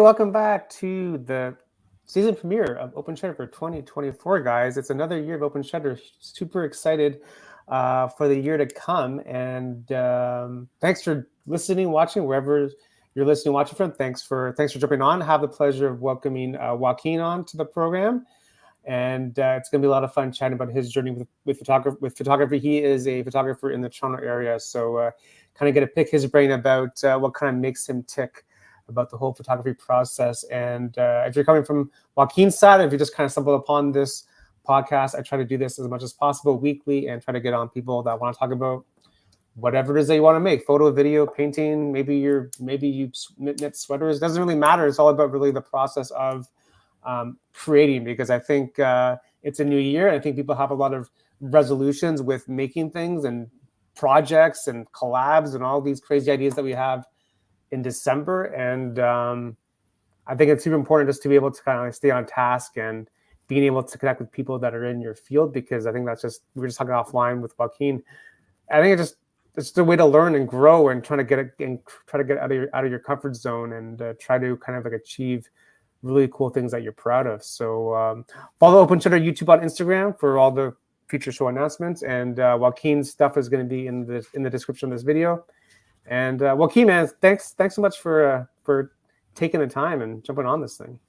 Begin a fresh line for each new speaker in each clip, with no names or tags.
welcome back to the season premiere of Open Shutter for 2024, guys. It's another year of Open Shutter. Super excited for the year to come. And thanks for listening, watching, wherever you're listening, watching from. Thanks for jumping on. Have the pleasure of welcoming Joaquin on to the program. And it's going to be a lot of fun chatting about his journey with photography. He is a photographer in the Toronto area. So kind of get to pick his brain about what kind of makes him tick about the whole photography process. And if you're coming from Joaquin's side, if you just kind of stumbled upon this podcast, I try to do this as much as possible weekly and try to get on people that want to talk about whatever it is that you want to make: photo, video, painting, maybe you knit sweaters. It doesn't really matter. It's all about really the process of creating, because I think it's a new year. I think people have a lot of resolutions with making things and projects and collabs and all these crazy ideas that we have in December. And I think it's super important just to be able to kind of stay on task and being able to connect with people that are in your field, because I think that's just, we were just talking offline with Joaquin. I think it's the way to learn and grow and try to get out of your comfort zone and try to kind of like achieve really cool things that you're proud of. So follow Open Shutter YouTube on Instagram for all the future show announcements, and Joaquin's stuff is going to be in the description of this video. And Joaquin, man, thanks so much for taking the time and jumping on this thing.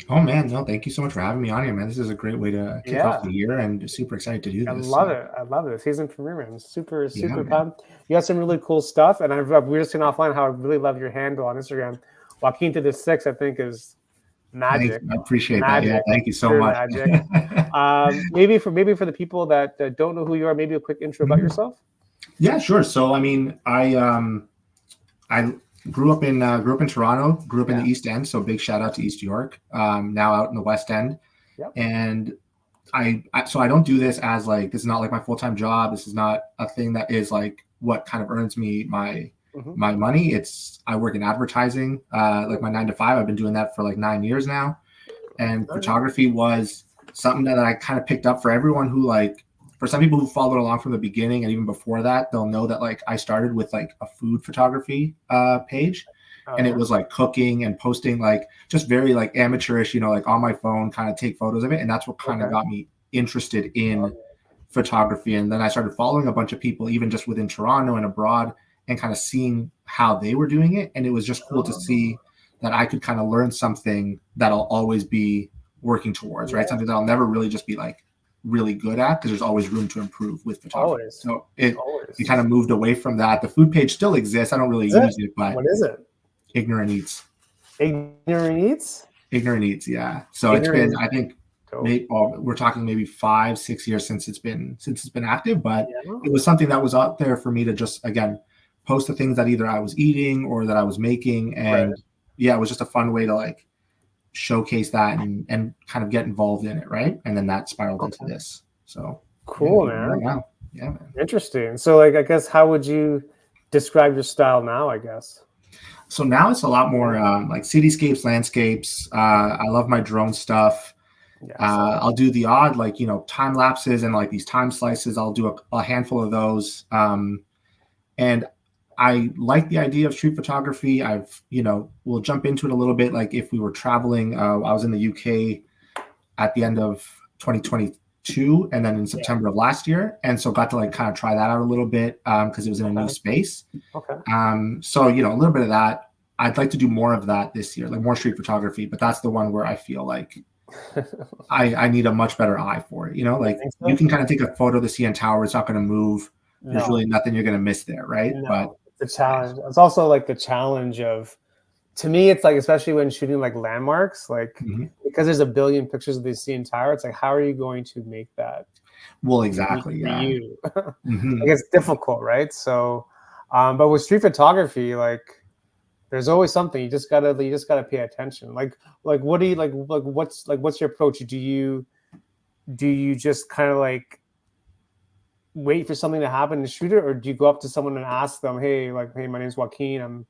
Oh man, no, thank you so much for having me on here, man. This is a great way to kick off the year, and super excited to do this.
I love it. Season premiere, man. Super fun. You got some really cool stuff, and we were just saying offline how I really love your handle on Instagram. Joaquin to the 6, I think, is magic.
I appreciate that. Yeah, thank you so much.
Maybe for the people that don't know who you are, maybe a quick intro about yourself.
Yeah, sure. So I mean, I grew up in Toronto, grew up in the East End. So big shout out to East York. Now out in the West End.
Yep.
And I don't do this as like, this is not like my full-time job. This is not a thing that is like what kind of earns me my money. I work in advertising, like my 9 to 5. I've been doing that for like 9 years now. And photography was something that I kind of picked up. For everyone who, like, for some people who followed along from the beginning and even before that, they'll know that like I started with like a food photography page. And it was like cooking and posting, like just very like amateurish, like on my phone, kind of take photos of it. And that's what kind of got me interested in photography. And then I started following a bunch of people, even just within Toronto and abroad, and kind of seeing how they were doing it. And it was just cool to see that I could kind of learn something that I'll always be working towards, right? Something that I'll never really just be like really good at, because there's always room to improve with photography. So it kind of moved away from that. The food page still exists. I don't really use it, but
what is it?
Ignorant Eats.
Ignorant Eats?
Ignorant Eats, yeah. So it's been, I think, we're talking maybe 5-6 years since it's been active, but it was something that was out there for me to just, again, post the things that either I was eating or that I was making. And it was just a fun way to like showcase that and kind of get involved in it, right? And then that spiraled into this. So
cool, man.
Right, yeah, man.
Interesting. So like, I guess, how would you describe your style now, I guess?
So now it's a lot more like cityscapes, landscapes. I love my drone stuff. I'll do the odd, like, time lapses and like these time slices. I'll do a handful of those. And I like the idea of street photography. We'll jump into it a little bit. Like if we were traveling, I was in the UK at the end of 2022 and then in September of last year. And so got to like kind of try that out a little bit because it was in a new space. So, a little bit of that. I'd like to do more of that this year, like more street photography, but that's the one where I feel like I need a much better eye for it. Like you can kind of take a photo of the CN Tower. It's not going to move. There's really nothing you're going to miss there, right? But
it's a challenge. It's also like the challenge of, to me, it's like, especially when shooting like landmarks, like because there's a billion pictures of the CN Tower, it's like, how are you going to make that?
Well, exactly.
You. Like it's difficult, right? So, but with street photography, like there's always something you just gotta pay attention. Like what do you like? What's your approach? Do you just kind of like wait for something to happen to shoot it, or do you go up to someone and ask them, hey, my name's Joaquin, I'm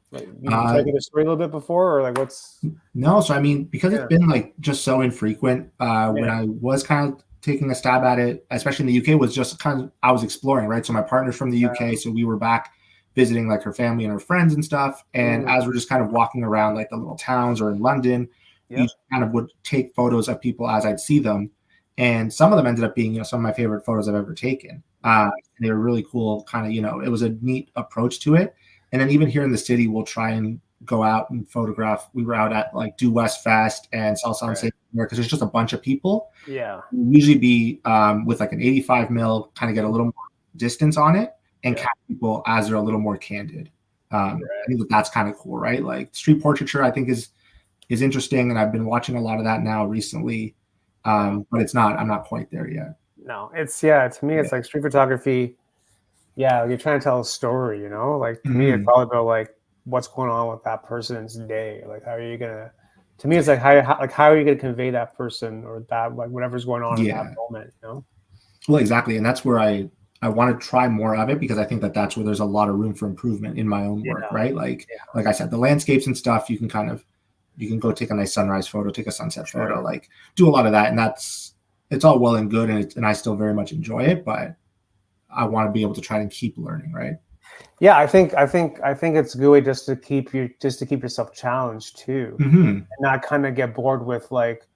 like, you tell me the story a little bit before, or like what's?
No, so I mean, because it's been like just so infrequent. When I was kind of taking a stab at it, especially in the UK, was just kind of, I was exploring, right? So my partner's from the UK, so we were back visiting like her family and her friends and stuff. And as we're just kind of walking around like the little towns or in London, you kind of would take photos of people as I'd see them. And some of them ended up being, you know, some of my favorite photos I've ever taken. They were really cool, kind of, you know, it was a neat approach to it. And then even here in the city, we'll try and go out and photograph. We were out at like Due West Fest and Salsa on St. because there's just a bunch of people.
Yeah.
We'll usually be with like an 85 mil, kind of get a little more distance on it and catch people as they're a little more candid. I think that's kind of cool, right? Like street portraiture, I think is interesting, and I've been watching a lot of that now recently. But I'm not quite there yet.
No, it's to me, it's like street photography. Yeah, you're trying to tell a story, you know. Like to me, it's all about like what's going on with that person's day. Like how are you gonna? To me, it's like how are you gonna convey that person or that like whatever's going on in that moment, you know?
Well, exactly, and that's where I want to try more of it because I think that that's where there's a lot of room for improvement in my own work, right? Like I said, the landscapes and stuff, you can go take a nice sunrise photo, take a sunset photo, like do a lot of that, and it's all well and good, and I still very much enjoy it, but I want to be able to try and keep learning, right?
Yeah, I think it's a good way just to keep yourself challenged too, and not kind of get bored with like,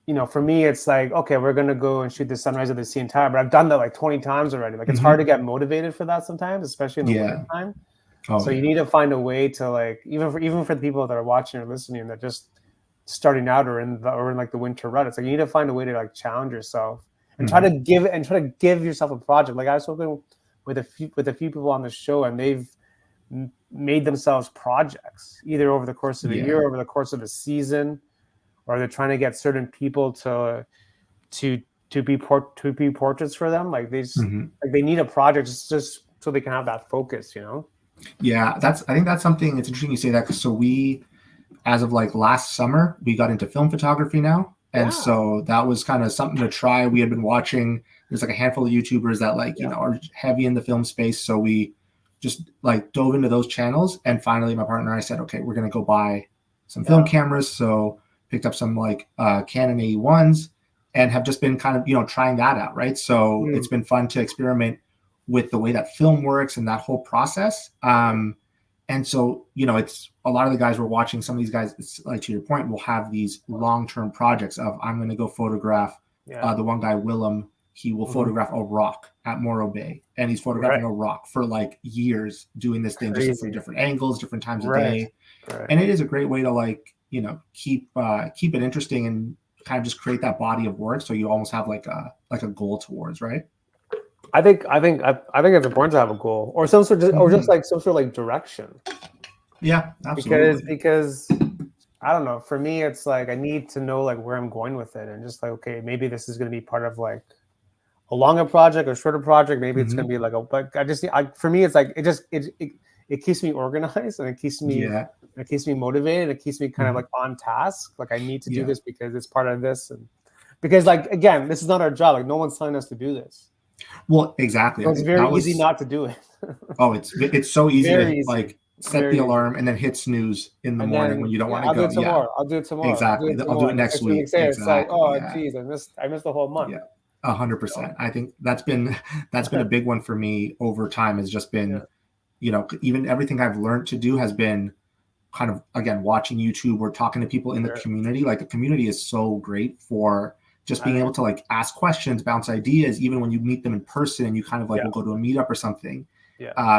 you know, for me it's like, okay, we're gonna go and shoot the sunrise of the sea entire, but I've done that like 20 times already. Like it's hard to get motivated for that sometimes, especially in the winter time. So you need to find a way to like even for the people that are watching or listening that just starting out or in like the winter rut. It's like you need to find a way to like challenge yourself and try to give yourself a project. Like I was talking with a few people on the show, and they've made themselves projects either over the course of a year, over the course of a season, or they're trying to get certain people to be portraits for them. Like they like they need a project just so they can have that focus, you know.
Yeah, I think that's something. It's interesting you say that because so we, as of like last summer, we got into film photography now, and so that was kind of something to try. We had been watching. There's like a handful of YouTubers that like you know are heavy in the film space, so we just like dove into those channels. And finally, my partner and I said, okay, we're gonna go buy some film cameras. So picked up some like Canon AE1s and have just been kind of you know trying that out, right? So it's been fun to experiment with the way that film works and that whole process. And so, you know, it's a lot of the guys we're watching, some of these guys, it's like to your point, will have these long-term projects of I'm going to go photograph the one guy, Willem, he will photograph a rock at Morro Bay, and he's photographing a rock for like years doing this thing just from different angles, different times of day. And it is a great way to like, you know, keep it interesting and kind of just create that body of work. So you almost have like a goal towards, right?
I think it's important to have a goal or some sort of, or just like some sort of like direction.
Yeah, absolutely.
Because I don't know. For me, it's like I need to know like where I'm going with it, and just like okay, maybe this is going to be part of like a longer project or shorter project. Maybe it's going to be like for me, it's like it keeps me organized and it keeps me motivated. It keeps me kind of like on task. Like I need to do this because it's part of this, and because like again, this is not our job. Like no one's telling us to do this.
Well, exactly.
So it's very easy not to do it.
Oh, it's so easy to like set the alarm and then hit snooze in the morning when you don't want to go.
I'll do it tomorrow.
Exactly. I'll do it next week. Exactly.
It's like, oh, geez, I missed the whole month.
Yeah, 100%. I think that's been a big one for me over time. Has just been, you know, even everything I've learned to do has been kind of again watching YouTube or talking to people in the community. Like the community is so great for just being able to like ask questions, bounce ideas, even when you meet them in person and you kind of like will go to a meetup or something.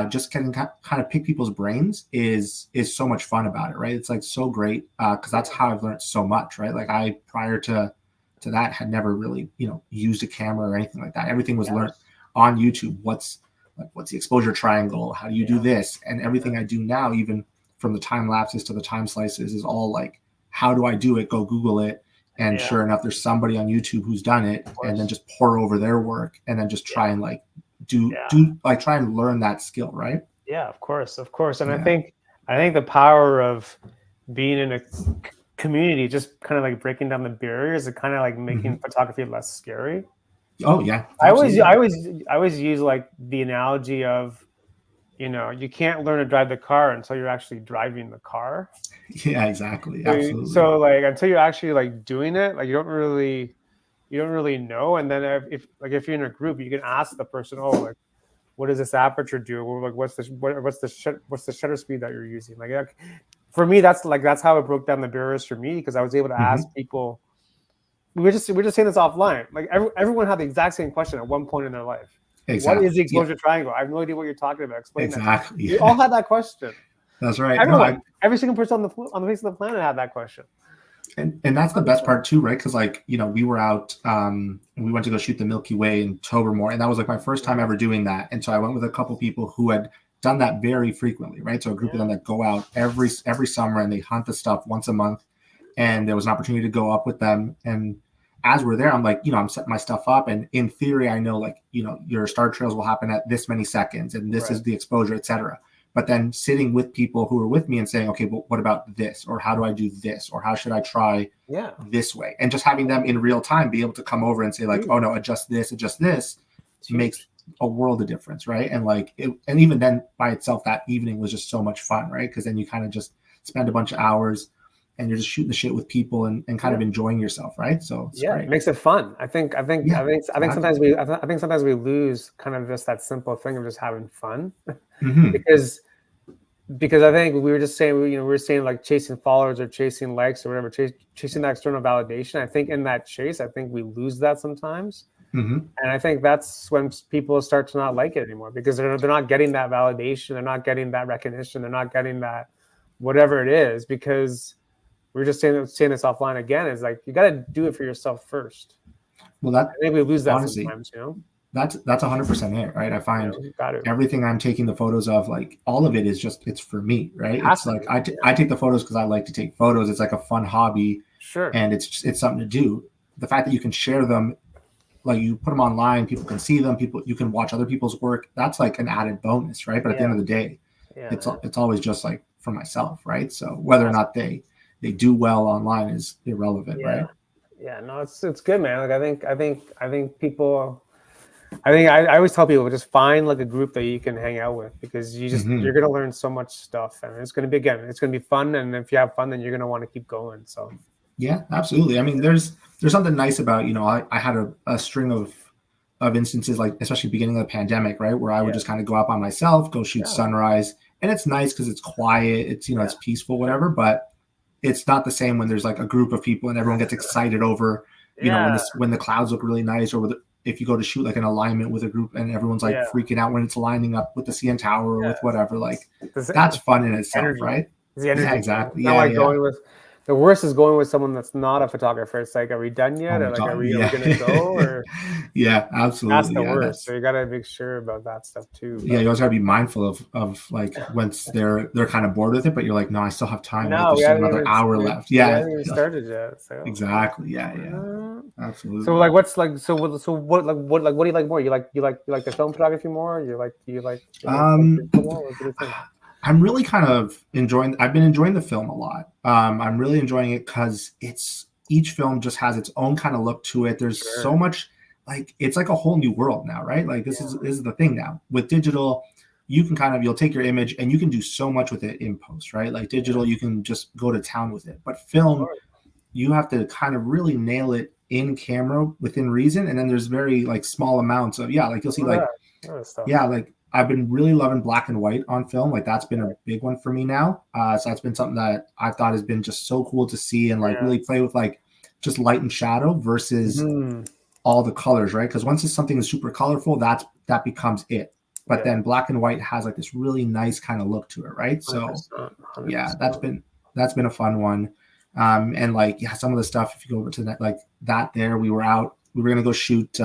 Just kind of pick people's brains is so much fun about it, right? It's like so great because that's how I've learned so much, right? Like I prior to that had never really, you know, used a camera or anything like that. Everything was learned on YouTube. What's the exposure triangle? How do you do this? And everything I do now, even from the time lapses to the time slices, is all like, how do I do it? Go Google it. And sure enough, there's somebody on YouTube who's done it, and then just pour over their work, and then just try and like do like try and learn that skill, right?
Yeah, of course. And I think the power of being in a community, just kind of like breaking down the barriers, and kind of like making photography less scary.
Oh yeah,
absolutely. I always use like the analogy of, you know, you can't learn to drive the car until you're actually driving the car.
Yeah, exactly. Absolutely.
So like until you're actually like doing it, like you don't really know. And then if you're in a group, you can ask the person, oh, like what does this aperture do? Or like, what's the shutter speed that you're using? Like for me, that's how it broke down the barriers for me, because I was able to ask people. We're just saying this offline. Like everyone had the exact same question at one point in their life.
Exactly.
What is the exposure triangle? I have no idea what you're talking about. Explain that.
Yeah.
We all had that question.
That's right.
Everyone, every single person on the face of the planet had that question.
And that's the best part too, right? Because like, you know, we were out, and we went to go shoot the Milky Way in Tobermore, and that was like my first time ever doing that. And so I went with a couple people who had done that very frequently, right? So a group of them that go out every summer and they hunt the stuff once a month, and there was an opportunity to go up with them. And as we're there, I'm like, you know, I'm setting my stuff up, and in theory, I know, like, you know, your star trails will happen at this many seconds, and this is the exposure, etc. But then sitting with people who are with me and saying, okay, but what about this? Or how do I do this? Or how should I try this way? And just having them in real time be able to come over and say, like, oh no, adjust this, makes a world of difference, right? And like, and even then by itself, that evening was just so much fun, right? Because then you kind of just spend a bunch of hours and you're just shooting the shit with people and kind of enjoying yourself, right? So
it makes it fun. I think sometimes we lose kind of just that simple thing of just having fun, because I think we were just saying, you know, we were saying like chasing followers or chasing likes or whatever, chasing that external validation. I think in that chase, I think we lose that sometimes, and I think that's when people start to not like it anymore, because they're not getting that validation, they're not getting that recognition, they're not getting that whatever it is, because we're just saying this offline again, is like, you got to do it for yourself first.
Well, I
think we lose that honestly, sometimes, you know?
That's 100% it, right? I find everything I'm taking the photos of, like, all of it is just, it's for me, right? It's like, I take the photos because I like to take photos. It's like a fun hobby.
Sure.
And it's something to do. The fact that you can share them, like, you put them online, people can see them, you can watch other people's work. That's like an added bonus, right? But at the end of the day, it's always just like for myself, right? So whether or not they do well online is irrelevant, right?
Yeah, no, it's good, man. Like, I think people, I always tell people, just find like a group that you can hang out with, because you're gonna learn so much stuff, and it's gonna be fun, and if you have fun, then you're gonna want to keep going. So
yeah, absolutely. I mean, there's something nice about, you know, I had a string of instances, like especially beginning of the pandemic, right, where I would just kind of go out by myself, go shoot sunrise, and it's nice because it's quiet, it's, you know, it's peaceful, whatever, but it's not the same when there's like a group of people and everyone gets excited over, you know, when the clouds look really nice, or if you go to shoot like an alignment with a group and everyone's like freaking out when it's lining up with the CN Tower or with whatever, like that's fun in itself, energy, right?
Yeah, exactly. Going with, the worst is going with someone that's not a photographer. It's like, are we done yet? Or like, are we gonna go? Or
yeah, absolutely.
That's the worst. So you gotta make sure about that stuff too.
Yeah, you always gotta be mindful of like once they're kind of bored with it, but you're like, no, I still have time.
No,
there's another hour left. Yeah,
we haven't even started yet. So.
Exactly. Yeah. Absolutely.
So like, what do you like more? You like the film photography more? What do you think?
I'm really kind of I've been enjoying the film a lot. I'm really enjoying it because each film just has its own kind of look to it. There's so much, like, it's like a whole new world now, right? Like this is the thing now with digital. You can you'll take your image and you can do so much with it in post, right? Like digital, you can just go to town with it, but film, you have to kind of really nail it in camera within reason. And then there's very like small amounts of, like you'll see like I've been really loving black and white on film. Like that's been a big one for me now. So that's been something that I thought has been just so cool to see and like really play with like just light and shadow versus all the colors, right? Because once something is super colorful, that becomes it. But then black and white has like this really nice kind of look to it, right? So 100%. That's been a fun one. And like some of the stuff, if you go over to that, like that there, we were gonna go shoot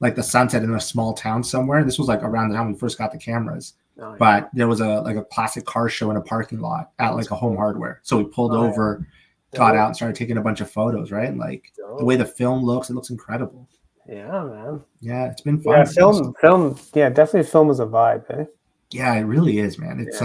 like the sunset in a small town somewhere. This was like around the time we first got the cameras. But there was a classic car show in a parking lot at like a Home Hardware. So we pulled over, got out and started taking a bunch of photos, right? And like the way the film looks, it looks incredible.
Yeah, man.
Yeah, it's been fun.
Yeah, film. Yeah, definitely film is a vibe, eh?
Yeah, it really is, man. It's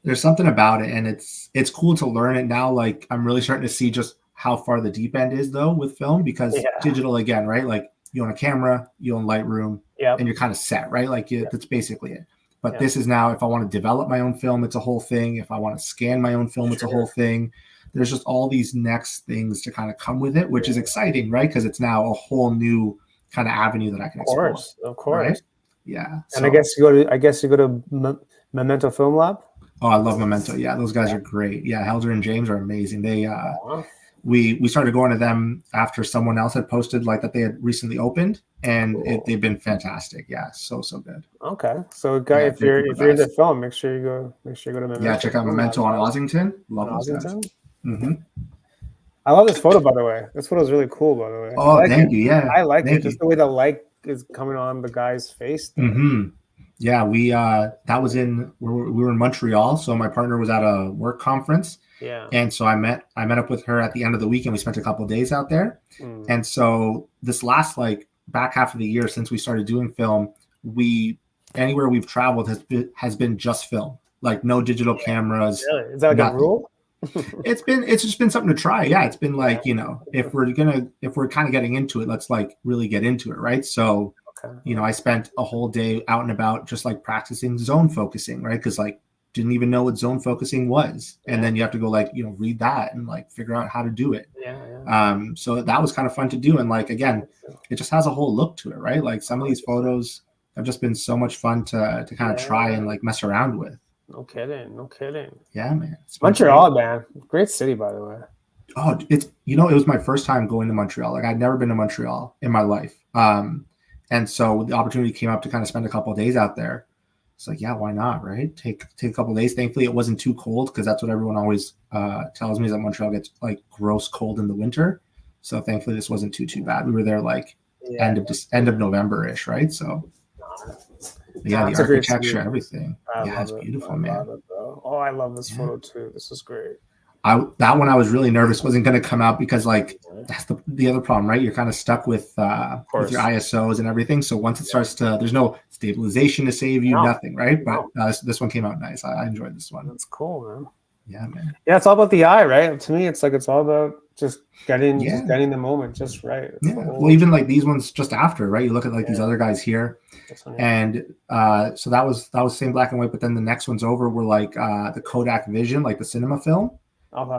there's something about it, and it's cool to learn it now. Like I'm really starting to see just how far the deep end is though with film, because digital again, right? Like you own a camera, you own Lightroom, and you're kind of set, right? Like that's basically it. But this is now, if I want to develop my own film, it's a whole thing. If I want to scan my own film, it's a whole thing. There's just all these next things to kind of come with it, which is exciting, right? Because it's now a whole new kind of avenue that I can explore.
Of course. Right?
Yeah.
And I guess you go to Memento Film Lab.
Oh, I love Memento. Yeah, those guys are great. Yeah, Helder and James are amazing. They we started going to them after someone else had posted like that they had recently opened, and they've been fantastic. Yeah, so good.
Okay, so if you're into film, make sure you go to Memento.
Yeah, check out Memento on Ossington. Love those guys. Mm-hmm.
I love this photo, by the way. This photo is really cool, by the way.
Oh, thank you. Yeah,
I like it. Just the way the light is coming on the guy's face.
Mm-hmm. Yeah, we that was we were in Montreal, so my partner was at a work conference.
Yeah.
And so I met up with her at the end of the week, and we spent a couple of days out there. And so this last like back half of the year since we started doing film, anywhere we've traveled has been just film, like no digital cameras.
Really? Is that like a rule?
It's just been something to try. Yeah, it's been like, if we're kind of getting into it, let's like really get into it, right? So I spent a whole day out and about just like practicing zone focusing, right? Because like didn't even know what zone focusing was, and then you have to go like read that and like figure out how to do it. So that was kind of fun to do, and like again, it just has a whole look to it, right? Like some of these photos have just been so much fun to kind of try and like mess around with.
No kidding.
Yeah, man.
Montreal, man, great city, by the way.
Oh, it was my first time going to Montreal. Like I'd never been to Montreal in my life, and so the opportunity came up to kind of spend a couple of days out there. It's like, yeah, why not, right? Take a couple of days. Thankfully, it wasn't too cold, because that's what everyone always tells me, is that Montreal gets like gross cold in the winter. So thankfully, this wasn't too bad. We were there like end of November-ish, right? So yeah, the architecture, everything. It's beautiful, man.
Love it, bro. Oh, I love this photo too. This is great.
That one I was really nervous wasn't going to come out, because like that's the other problem, right? You're kind of stuck with your ISOs and everything. So once it starts there's no stabilization to save you, nothing, right? But this one came out nice. I enjoyed this one.
That's cool, man.
Yeah, man.
Yeah, it's all about the eye, right? To me, it's all about just getting the moment just right.
Well, even like these ones just after, right? You look at like these other guys here, and so that was same black and white. But then the next ones over were like the Kodak Vision, like the cinema film.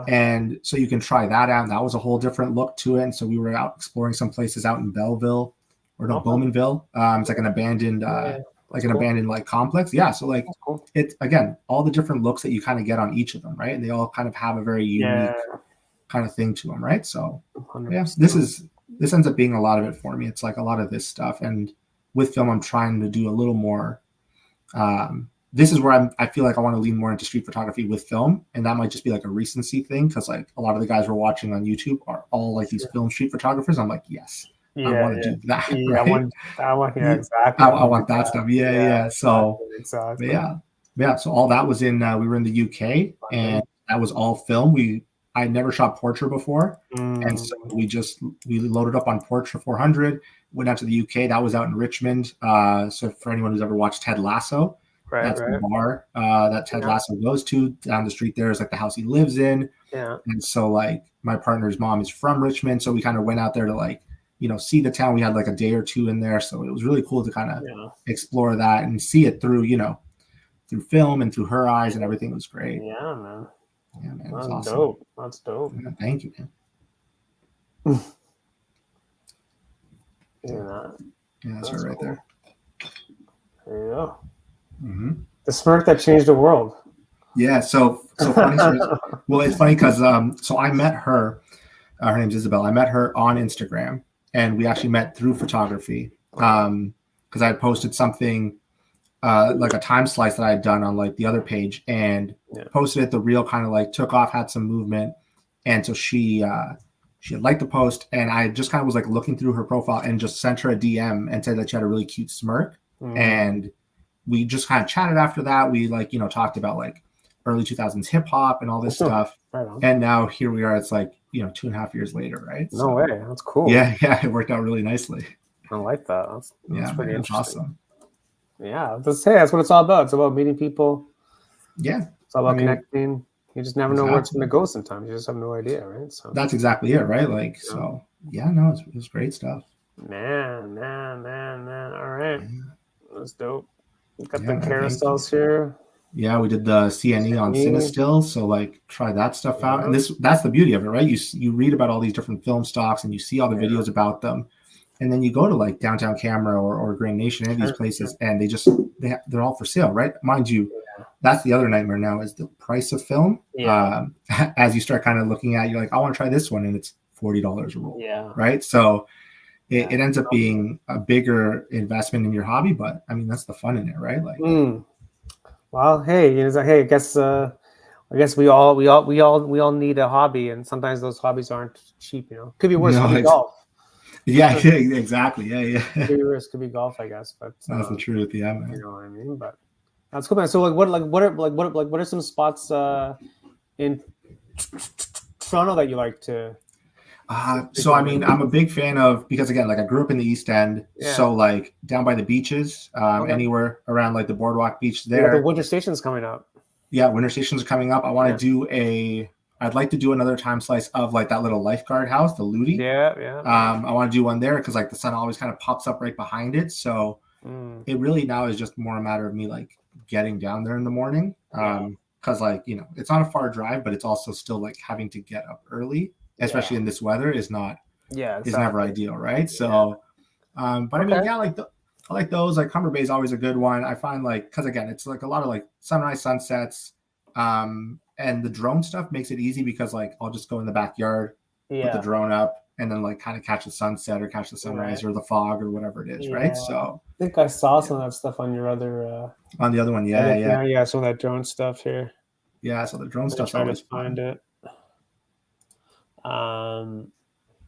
And so you can try that out, and that was a whole different look to it. And so we were out exploring some places out in Belleville, or no, Bowmanville. It's like an abandoned abandoned like complex. Yeah, so like it's again all the different looks that you kind of get on each of them, right? And they all kind of have a very unique kind of thing to them, right? So this ends up being a lot of it for me. It's like a lot of this stuff, and with film I'm trying to do a little more this is where I feel like I want to lean more into street photography with film, and that might just be like a recency thing, because like a lot of the guys we're watching on YouTube are all like these film street photographers. I'm like, yes, I want to do that.
Yeah,
right?
I want exactly.
I want that stuff. Yeah. So
exactly.
Yeah. So all that was in. We were in the UK, and that was all film. I never shot Portra before, and so we loaded up on Portra 400. Went out to the UK. That was out in Richmond. So for anyone who's ever watched Ted Lasso. That's the bar that Ted Lasso goes to. Down the street there is like the house he lives in. Yeah. And so like my partner's mom is from Richmond. So we kind of went out there to like, see the town. We had like a day or two in there. So it was really cool to kind of explore that and see it through, through film and through her eyes, and everything was great.
Yeah, man.
Yeah, man. It was awesome.
Dope. That's dope.
Yeah, thank you, man. That's her right there.
There you go.
Mm-hmm.
The smirk that changed the world.
Yeah, so funny. Well, it's funny because so I met her. Her name's Isabel. I met her on Instagram, and we actually met through photography. Because I had posted something like a time slice that I had done on like the other page, and posted it. The reel kind of like took off, had some movement, and so she had liked the post, and I just kind of was like looking through her profile and just sent her a DM and said that she had a really cute smirk, and we just kind of chatted after that. We like, talked about like early 2000s hip hop and all this stuff. Right on. And now here we are. It's like, 2.5 years later, right?
No way. That's cool.
Yeah. It worked out really nicely.
I like that. That's pretty interesting.
Awesome.
Yeah. That's what it's all about. It's about meeting people.
Yeah.
It's all about connecting. You just never know where it's going to go sometimes. You just have no idea, right? So
that's exactly it, right? Like, so it was great stuff.
Man. All right. That's dope. We got the carousels here.
Yeah, we did the CNE on CineStill, so like try that stuff out. And that's the beauty of it, right? You read about all these different film stocks, and you see all the videos about them, And then you go to like Downtown Camera or Grand Nation, any of these places, and they're all for sale, right? Mind you, that's the other nightmare now is the price of film.
Yeah.
As you start kind of looking at, you're like, I want to try this one, and it's $40 a roll.
Yeah.
Right. So it ends up being a bigger investment in your hobby, but I mean that's the fun in it, right? Like,
well, hey, hey, I guess we all need a hobby, and sometimes those hobbies aren't cheap. Could be worse. Could be golf.
Yeah, exactly. Yeah.
Could be worse. Could be golf, I guess. But
that's the truth. Yeah, man.
You know what I mean? But that's cool, man. So what are some spots in Toronto that you like to?
So I mean, I'm a big fan of, because again, like I grew up in the East End, so like down by the beaches, anywhere around like the Boardwalk Beach there.
The winter station's coming up.
Yeah, winter stations are coming up. I want to I'd like to do another time slice of like that little lifeguard house, the Ludi.
Yeah.
I want to do one there because like the sun always kind of pops up right behind it. So it really now is just more a matter of me like getting down there in the morning. Because like, it's not a far drive, but it's also still like having to get up early, especially in this weather, is never ideal, right? So, but I mean, I like those. Like Humber Bay is always a good one. I find like, because again, it's like a lot of like sunrise, sunsets, and the drone stuff makes it easy because like I'll just go in the backyard, put the drone up, and then like kind of catch the sunset or catch the sunrise or the fog or whatever it is, right? So
I think I saw some of that stuff on your other
on the other one,
some of that drone stuff here.
Yeah, so the drone stuff's always
fun. Find it.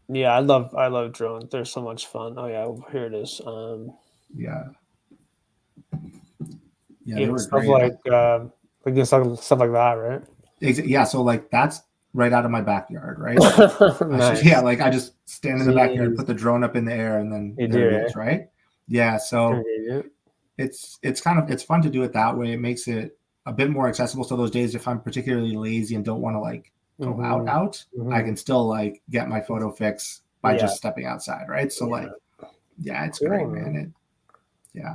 Yeah, I love drones. They're so much fun. Oh yeah, here it is.
Yeah,
stuff great. Stuff like that, right?
Yeah, so like that's right out of my backyard, right?
Nice.
Like I just stand in the backyard, put the drone up in the air, and then it is, right? Yeah, so it's fun to do it that way. It makes it a bit more accessible. So those days, if I'm particularly lazy and don't want to like go out, I can still like get my photo fix by just stepping outside, right? So like, it's great, man.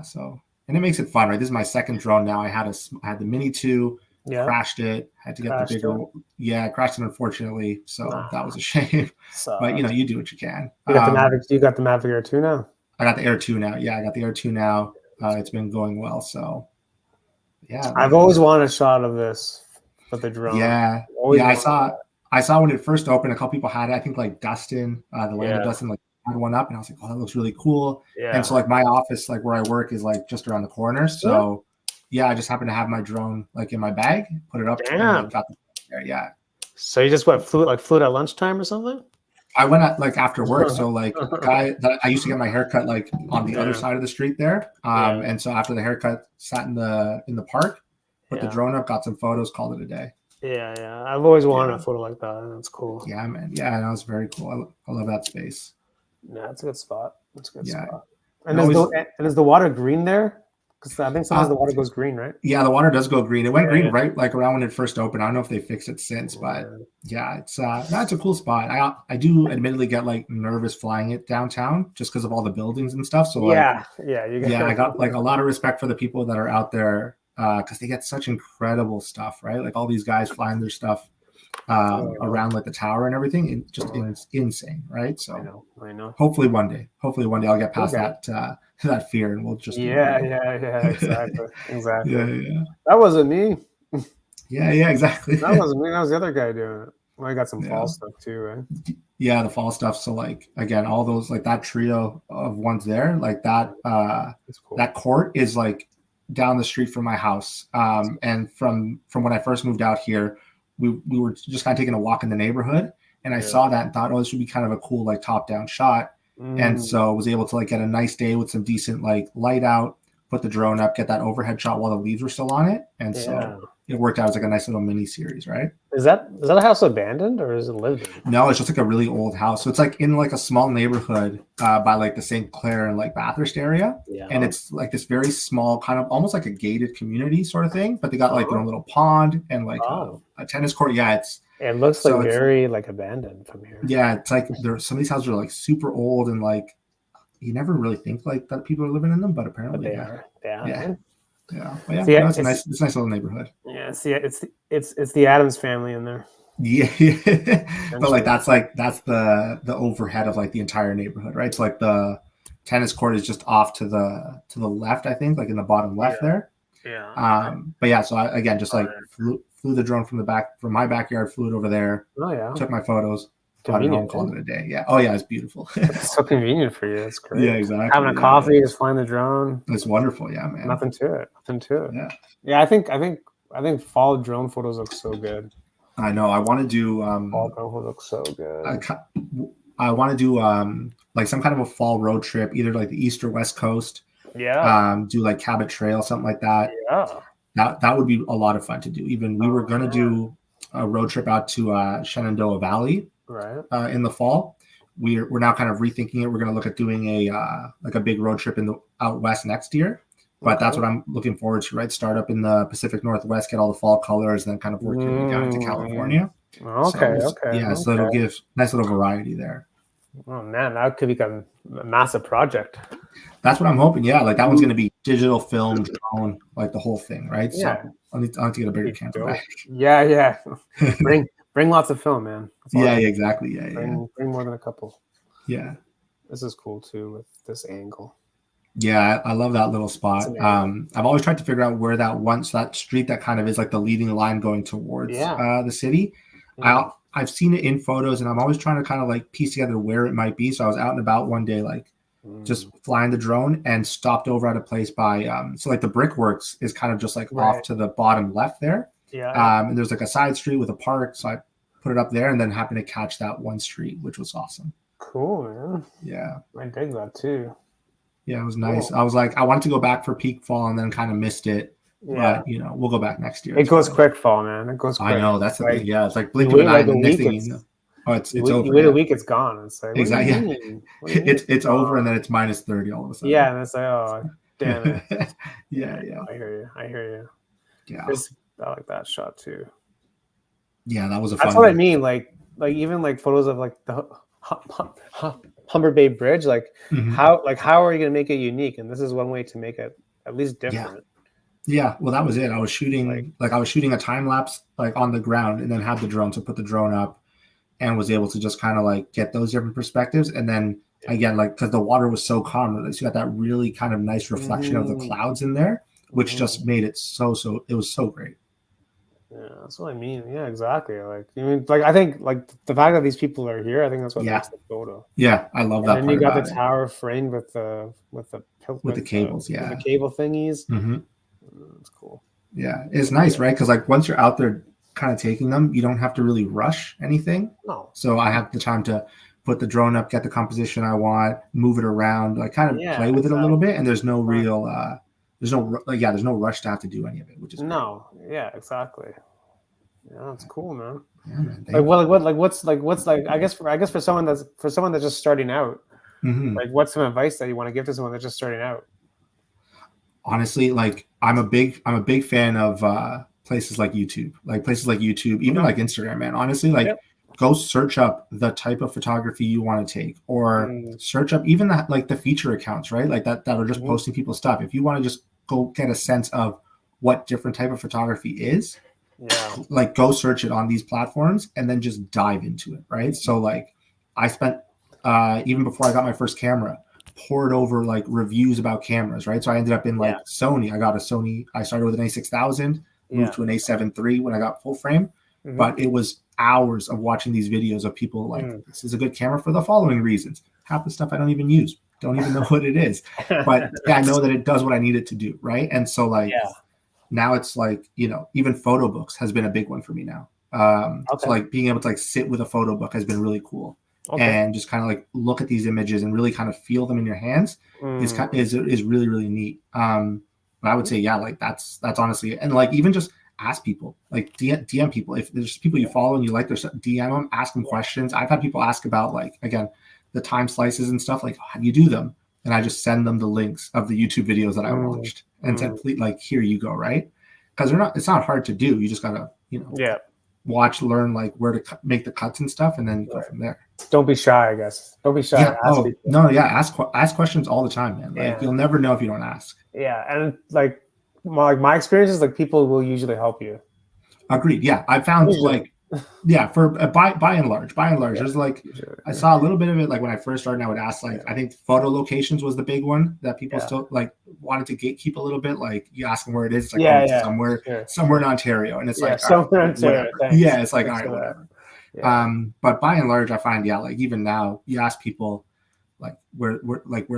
So and it makes it fun, right? This is my second drone now. I had the Mini 2. Crashed it, had to get the bigger crashed it unfortunately, so that was a shame. But you do what you can.
You got the Mavic Air 2 now?
I got the Air 2 now. I got the Air 2 now. It's been going well, so
I've always wanted a shot of this with the drone. I saw when it first opened, a couple people had it. I think like Dustin, the land of Dustin, like had one up, and I was like, oh, that looks really cool. And so like my office, like where I work, is like just around the corner, so I just happened to have my drone like in my bag, put it up, and got there. So you just flew at lunchtime or something?
I went at like after work. So like guy that I used to get my haircut like on the other side of the street there. And so after the haircut, sat in the park, put the drone up, got some photos, called it a day.
Yeah. I've always wanted a photo like that. That's cool.
Yeah, man. Yeah, that was very cool. I love that space.
Yeah, it's a good spot. Spot. And is the water green there? Because I think sometimes the water goes green, right? Yeah,
the water does go green. It went green right like around when it first opened. I don't know if they fixed it since, but it's a cool spot. I do admittedly get like nervous flying it downtown just because of all the buildings and stuff. So I got like a lot of respect for the people that are out there because they get such incredible stuff, right? Like all these guys flying their stuff around like the tower and everything. It's insane, right? So
I know.
Hopefully one day I'll get past that fear and we'll just
exactly.
That
wasn't me.
Exactly.
That wasn't me. That was the other guy doing it. Well, I got some fall stuff too, right?
Yeah, the fall stuff. So like again, all those like that trio of ones there, like that cool. That court is like down the street from my house. And from when I first moved out here, we were just kind of taking a walk in the neighborhood, and I saw that and thought, oh, this would be kind of a cool like top down shot. And so I was able to like get a nice day with some decent like light out, put the drone up, get that overhead shot while the leaves were still on it. And so it worked out as like a nice little mini series, right?
Is that a house abandoned or is it lived in?
No, it's just like a really old house. So it's like in like a small neighborhood by like the St. Clair and like Bathurst area. Yeah. And it's like this very small kind of almost like a gated community sort of thing, but they got like their own little pond and like a tennis court. Yeah,
it looks like very like abandoned from here.
Yeah, it's like some of these houses are like super old and like you never really think like that people are living in them, but apparently
they are.
Yeah. It's a nice little neighborhood.
Yeah, it's the Addams family in there.
Yeah. But like that's the overhead of like the entire neighborhood, right? It's like the tennis court is just off to the left, I think, like in the bottom left there.
Yeah.
But yeah, so I again just like flew the drone from my backyard, flew it over there.
Oh yeah.
Took my photos. Brought it home, called it a day. Yeah. Oh yeah, it's beautiful.
It's so convenient for you. It's great.
Yeah, exactly.
Having a coffee, just flying the drone.
It's wonderful. Yeah, man.
Nothing to it.
Yeah.
Yeah, I think fall drone photos look so good.
I know. I want to do
fall drone photos look so good.
I want to do like some kind of a fall road trip, either like the east or west coast.
Yeah.
Do like Cabot Trail, something like that.
Yeah.
That would be a lot of fun to do. Even we were gonna do a road trip out to Shenandoah Valley in the fall. We're now kind of rethinking it. We're gonna look at doing a like a big road trip out west next year. But that's what I'm looking forward to, right? Start up in the Pacific Northwest, get all the fall colors, and then kind of work your way down into California.
Okay.
So it'll give nice little variety there.
Oh man, that could become a massive project.
That's what I'm hoping. Yeah, like that one's going to be digital film, drone, like the whole thing, right?
Yeah.
So I'll need to get a bigger camera back.
Yeah. bring lots of film, man.
Yeah, exactly. Yeah,
bring more than a couple.
Yeah.
This is cool too with this angle.
Yeah, I love that little spot. I've always tried to figure out where that street that kind of is like the leading line going towards the city. Yeah. I've seen it in photos, and I'm always trying to kind of like piece together where it might be. So I was out and about one day, like just flying the drone, and stopped over at a place by so like the Brickworks is kind of just like off to the bottom left there.
Yeah.
And there's like a side street with a park, so I put it up there, and then happened to catch that one street, which was awesome.
Cool, man.
Yeah,
I dig that too.
Yeah, it was nice. Cool. I was like, I wanted to go back for peak fall, and then kind of missed it. Yeah, but, we'll go back next year.
It goes quick, fall, man. It goes quick.
I know, that's the thing. Yeah, it's like blink of an eye, and the next thing you know, it's over.
You wait a week, it's gone. It's like
exactly. It's over, and then it's minus 30 all of a sudden.
Yeah, and it's like, oh, damn it.
yeah.
I hear you. Yeah, I like that shot too.
Yeah, that was a fun.
That's what I mean. Like even like photos of like the Humber Bay Bridge. Like how are you gonna make it unique? And this is one way to make it at least different.
Yeah, well, that was it. I was shooting a time lapse like on the ground, and then had the drone to put the drone up, and was able to just kind of like get those different perspectives. And then again, like because the water was so calm, so you got that really kind of nice reflection of the clouds in there, which just made it so. It was so great.
Yeah, that's what I mean. Yeah, exactly. I think like the fact that these people are here, I think that's what makes the photo.
Yeah, I love that.
And you got the tower framed with the
cables.
With the cable thingies. It's cool.
Yeah, it's nice, right? Because like once you're out there kind of taking them, you don't have to really rush anything.
No.
So I have the time to put the drone up, get the composition I want, move it around, like kind of play with it a little bit, and there's no real there's no rush to have to do any of it, which is great.
Yeah, exactly. Yeah, that's cool, man.
Yeah, man.
What's I guess for someone that's just starting out, like what's some advice that you want to give to someone that's just starting out?
Honestly, like I'm a big fan of places like YouTube, even like Instagram, man. Honestly, like go search up the type of photography you want to take, or search up even that like the feature accounts, right? Like that are just posting people's stuff. If you want to just go get a sense of what different type of photography is, like go search it on these platforms and then just dive into it, right? So like I spent even before I got my first camera, poured over like reviews about cameras, right? So I ended up in like Sony. I got a Sony. I started with an A6000, moved to an A7 III when I got full frame. But it was hours of watching these videos of people like, this is a good camera for the following reasons. Half the stuff I don't even use, don't even know what it is. But I know that it does what I need it to do, right? And so like now it's like, even photo books has been a big one for me now. So like being able to like sit with a photo book has been really cool. And just kind of like look at these images and really kind of feel them in your hands is really, really neat. But I would say, like that's honestly, and like even just ask people, like DM people. If there's people you follow and you like their stuff, DM them, ask them questions. I've had people ask about like, again, the time slices and stuff, like how do you do them? And I just send them the links of the YouTube videos that I watched and said, like, here you go, right? Because it's not hard to do. You just gotta, watch, learn like where to make the cuts and stuff, and then go from there.
Don't be shy, I guess. Don't be shy.
Ask questions all the time, man. Like you'll never know if you don't ask.
Yeah, and like my experience is like people will usually help you.
Agreed. Yeah, I found like Yeah, for by and large,
Yeah,
there's like
usually,
I saw a little bit of it like when I first started. And I would ask like I think photo locations was the big one that people still like wanted to gatekeep a little bit. Like you ask them where it is, it's like oh, it's somewhere in Ontario, and it's like all right,
somewhere in Ontario.
whatever.
Thanks.
Yeah, it's like all
Thanks
right,
for that.
whatever.
Yeah.
But by and large, I find like even now you ask people like where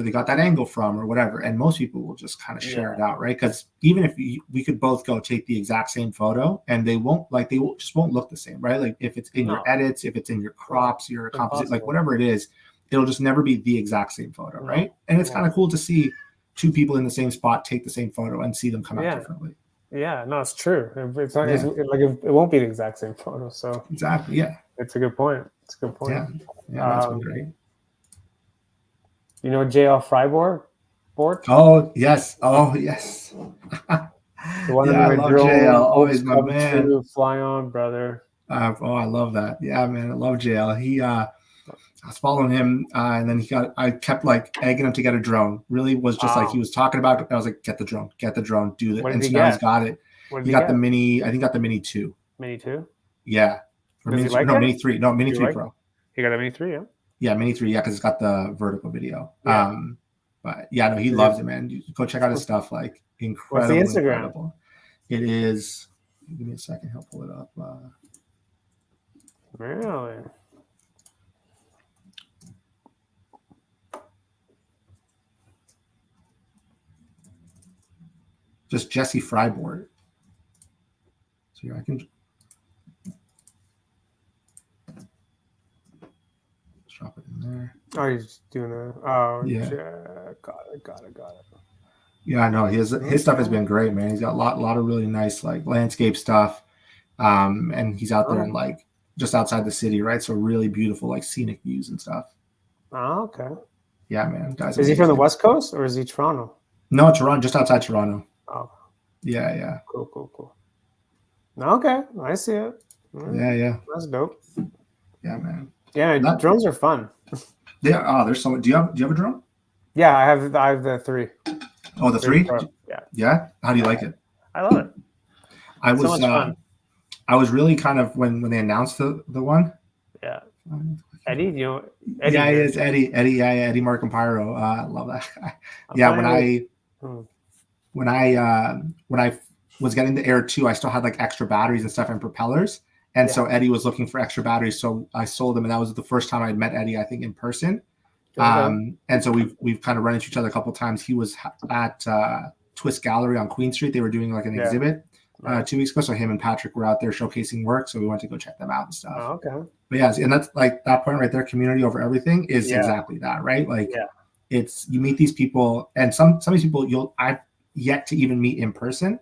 they got that angle from or whatever, and most people will just kind of share it out, right? Because even if we could both go take the exact same photo and they just won't look the same, right? Like if it's in your edits, if it's in your crops, your composite, like whatever it is, it'll just never be the exact same photo, right? And it's kind of cool to see two people in the same spot take the same photo and see them come out differently.
Yeah, no, it's true. It's not it won't be the exact same photo. So
exactly, yeah,
it's a good point. It's a good point.
Yeah, that's been great.
You know JL Freiburg?
Oh yes,
The one
I love JL. Always my man.
To fly on, brother.
I love that. Yeah, man, I love JL. I was following him, and then I kept like egging him to get a drone. Really was just like he was talking about. I was like, get the drone, do that. And so now he's got it. He got the Mini. I think got the Mini 2.
Mini 2.
Yeah. Or Mini 2, no, Mini 3. No, Mini 3 Pro.
He got a Mini 3, yeah.
Yeah, Mini 3, yeah, because it's got the vertical video. Yeah. But yeah, no, he loves it, man. You go check out his stuff, like incredible.
What's the Instagram?
Incredible. It is. Give me a second. He'll pull it up.
Really?
Just Jesse Freiburg. So here I can drop it in there.
Oh, he's doing that. Oh,
yeah.
Got it.
Yeah, I know his stuff has been great, man. He's got a lot of really nice like landscape stuff, and he's out there in like just outside the city, right? So really beautiful like scenic views and stuff.
Oh, okay.
Yeah, man. Guys,
is he from the West Coast or is he Toronto?
No, Toronto, just outside Toronto.
Oh,
yeah.
Cool. Okay, I see it.
Yeah.
That's dope.
Yeah, man.
Yeah, drones are fun.
Yeah. Oh, there's so. Do you have a drone?
Yeah, I have the 3.
Oh, the 3?
Yeah.
Yeah. How do you like it?
I love it.
I was so much fun. I was really kind of when they announced the one.
Yeah. Eddie, you know Eddie.
Yeah, it's Eddie. Yeah, Eddie Marcampiro. I love that guy. Yeah, when I was getting the Air 2, I still had like extra batteries and stuff and propellers. And so Eddie was looking for extra batteries. So I sold him. And that was the first time I'd met Eddie, I think, in person. And so we've kind of run into each other a couple of times. He was at Twist Gallery on Queen Street. They were doing like an exhibit 2 weeks ago. So him and Patrick were out there showcasing work. So we went to go check them out and stuff.
Oh, okay.
But yeah, and that's like that point right there, community over everything is exactly that, right? Like it's you meet these people, and some of these people I've yet to even meet in person,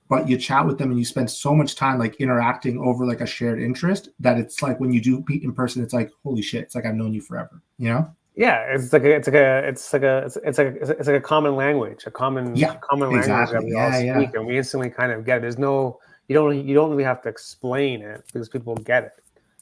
but you chat with them and you spend so much time like interacting over like a shared interest that it's like when you do meet in person, it's like holy shit, it's like I've known you forever, you know?
Yeah, it's like a common language, a common language that we all speak, and we instantly kind of get it. There's no you don't really have to explain it because people get it.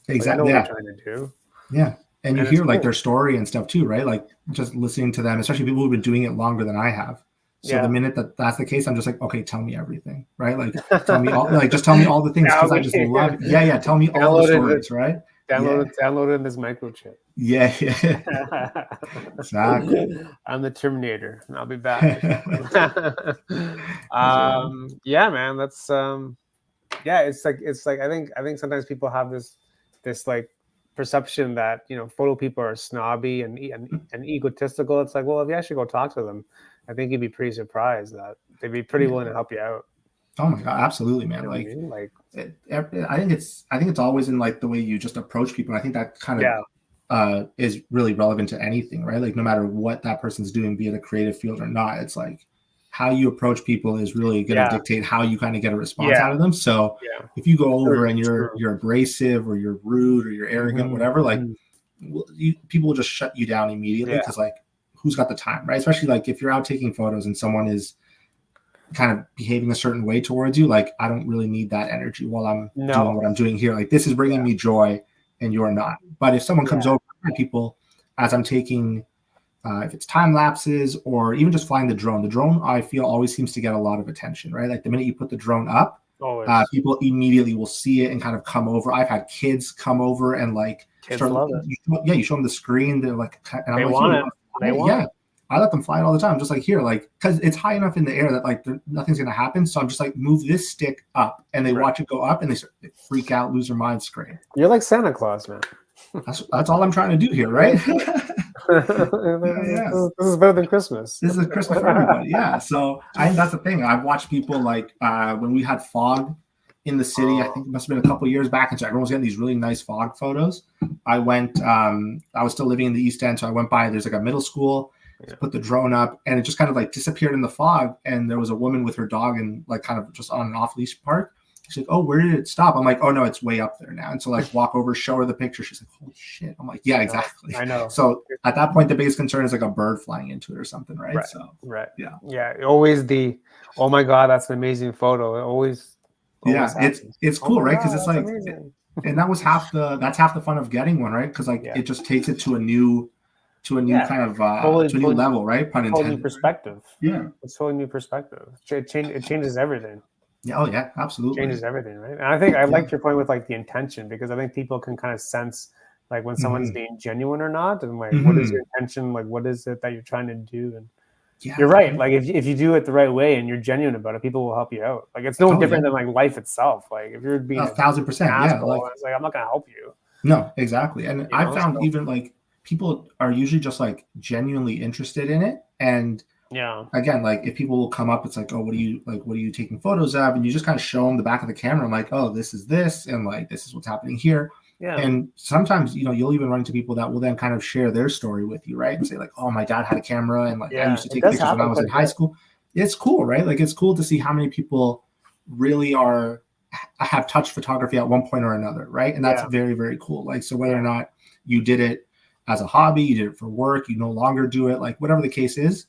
Exactly.
Like, I know what you're trying to do.
Yeah. And you hear like their story and stuff too, right? Like just listening to them, especially people who've been doing it longer than I have. So the minute that's the case, I'm just like, okay, tell me everything, right? Like tell me all, like just tell me all the things because I just love it. Yeah. Tell me all the stories, right?
Download it in this microchip.
Yeah. Exactly.
I'm the Terminator, and I'll be back. Yeah, man. That's it's like I think sometimes people have this like perception that photo people are snobby and egotistical. It's like, well, if you actually go talk to them, I think you'd be pretty surprised that they'd be pretty willing to help you out.
Oh my god, absolutely, man! I think it's always in like the way you just approach people. And I think that kind of is really relevant to anything, right? Like no matter what that person's doing, be it a creative field or not, it's like how you approach people is really going to dictate how you kind of get a response out of them. So if you go over and you're abrasive or you're rude or you're arrogant, whatever, like people will just shut you down immediately because like who's got the time, right? Especially like if you're out taking photos and someone is kind of behaving a certain way towards you, like I don't really need that energy while I'm doing what I'm doing here. Like this is bringing me joy and you're not. But if someone comes over, people, as I'm taking if it's time lapses or even just flying the drone I feel always seems to get a lot of attention, right? Like the minute you put the drone up,
Always.
People immediately will see it and kind of come over. I've had kids come over and like
Kids love it.
you show them the screen. They're like, and I'm
They
like,
want it. They want it.
I let them fly it all the time. Just like here, like, because it's high enough in the air that like nothing's gonna happen. So I'm just like, move this stick up, and they watch it go up, and they freak out, lose their mind, scream.
You're like Santa Claus, man.
That's all I'm trying to do here, right?
This is better than Christmas.
This is Christmas for everybody. Yeah. So I think that's the thing. I've watched people like when we had fog in the city, I think it must have been a couple of years back, and so everyone was getting these really nice fog photos. I went, I was still living in the East End, so I went by, there's like a middle school, put the drone up, and it just kind of like disappeared in the fog, and there was a woman with her dog and like kind of just on an off-leash park. She's like, oh, where did it stop? I'm like, oh no, it's way up there now. And so like walk over, show her the picture. She's like, holy shit. I'm like, yeah, exactly.
I know.
So at that point, the biggest concern is like a bird flying into it or something, right?
Yeah. Always oh my God, that's an amazing photo. It always
it's cool, right? Because it's like, and that's half the fun of getting one, right? Because like it just takes it to a new kind of to a new level, right? Pun intended.
New perspective.
Yeah,
it's totally new perspective. It changes everything.
Yeah, oh yeah, absolutely.
Changes everything, right? And I think I liked your point with like the intention, because I think people can kind of sense like when someone's being genuine or not, and like what is your intention, like what is it that you're trying to do, and you're right. Like if you do it the right way and you're genuine about it, people will help you out. Like it's no different than like life itself. Like if you're being
1,000%,
like it's like I'm not gonna help you.
No, exactly. And I found even like people are usually just like genuinely interested in it, and again, like if people will come up, it's like, oh, what are you taking photos of? And you just kind of show them the back of the camera. I'm like, oh, this is this, and like this is what's happening here. Yeah. And sometimes, you'll even run into people that will then kind of share their story with you, right? And say like, oh, my dad had a camera, and like I used to take pictures when I was in high school. It's cool, right? Like it's cool to see how many people really have touched photography at one point or another, right? And that's very, very cool. Like, so whether or not you did it as a hobby, you did it for work, you no longer do it, like whatever the case is,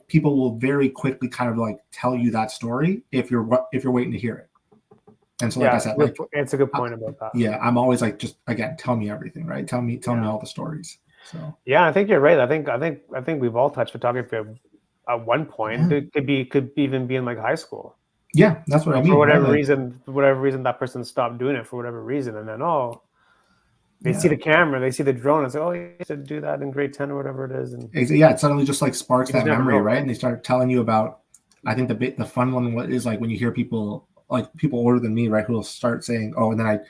people will very quickly kind of like tell you that story if you're waiting to hear it. And so, like I said, like
it's a good point about that.
Yeah, I'm always like, just again, tell me everything, right? Tell me all the stories. So
I think you're right. I think we've all touched photography at one point. It could even be in like high school.
Yeah, that's what I mean.
For whatever reason, that person stopped doing it for whatever reason, and then they see the camera, they see the drone, and say, "Oh, you used to do that in grade 10 or whatever it is." And
it suddenly just like sparks that memory, right? And they start telling you about. I think the fun one is like when you hear people older than me, right, who will start saying, "Oh, and then I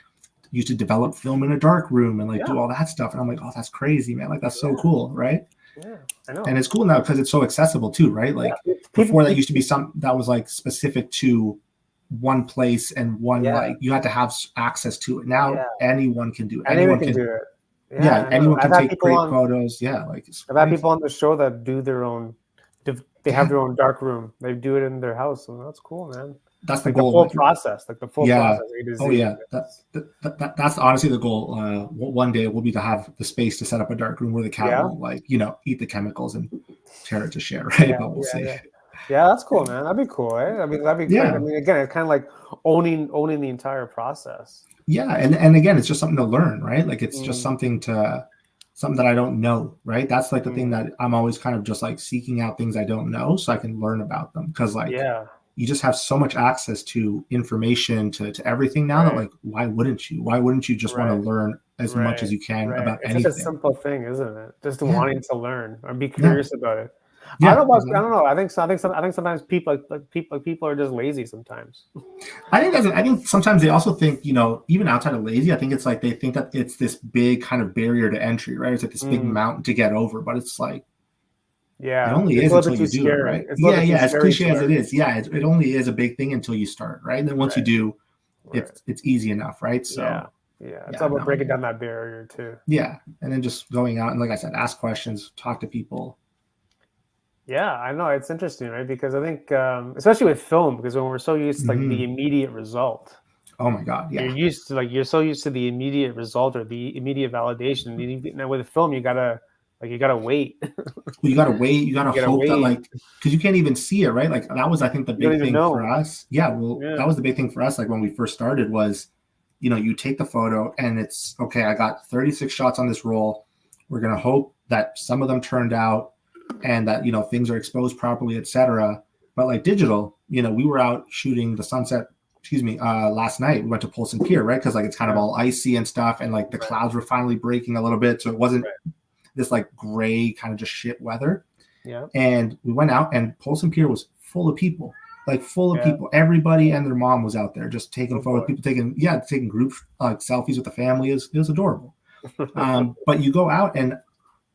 used to develop film in a dark room and like do all that stuff," and I'm like, "Oh, that's crazy, man! Like that's so cool, right?"
Yeah, I know.
And it's cool now because it's so accessible too, right? Like before, that used to be something that was like specific to one place and one like you had to have access to it. Now anyone can do it.
Anyone can do it.
Anyone can take great photos. Yeah, like
I've had people on the show that do their own. They have their own dark room. They do it in their house, and that's cool, man.
That's the
like
goal.
The full process, like the full process.
Oh yeah, that's honestly the goal. One day will be to have the space to set up a dark room where the cat will like eat the chemicals and tear it to shit, right? But we'll see.
Yeah, that's cool, man. That'd be cool, eh? I mean, that'd be great. I mean, again, it's kind of like owning the entire process.
Yeah, and again, it's just something to learn, right? Like it's just something that I don't know, right? That's like the thing that I'm always kind of just like seeking out things I don't know so I can learn about them, because like you just have so much access to information to everything now that like why wouldn't you just want to learn as much as you can about anything?
It's just a simple thing, isn't it? Just wanting to learn or be curious about it. I don't know. I think sometimes people are just lazy sometimes.
I think sometimes they also think, even outside of lazy, I think it's like they think that it's this big kind of barrier to entry, right? It's like this big mountain to get over, but it's like it only is until you do it, right? As cliche as it is, it only is a big thing until you start, right? And then once you do, it's easy enough, right? So
it's all about breaking down that barrier too.
Yeah, and then just going out and, like I said, ask questions, talk to people.
Yeah, I know, it's interesting, right? Because I think, especially with film, because when we're so used to like the immediate result.
Oh my God! Yeah,
you're so used to the immediate result or the immediate validation. Now with film, you gotta wait.
You gotta wait. You gotta hope that, like, because you can't even see it, right? Like that was, I think, the big thing for us. Yeah, that was the big thing for us. Like when we first started was, you take the photo and it's okay. I got 36 shots on this roll. We're gonna hope that some of them turned out, and that things are exposed properly, etc. But like digital, we were out shooting the sunset last night we went to Polson Pier, right? Because like it's kind of all icy and stuff, and like the clouds were finally breaking a little bit, so it wasn't this like gray kind of just shit weather.
Yeah.
And we went out, and Polson Pier was full of people, like full of people. Everybody and their mom was out there just taking photos. People taking group like selfies with the family. It was adorable. But you go out and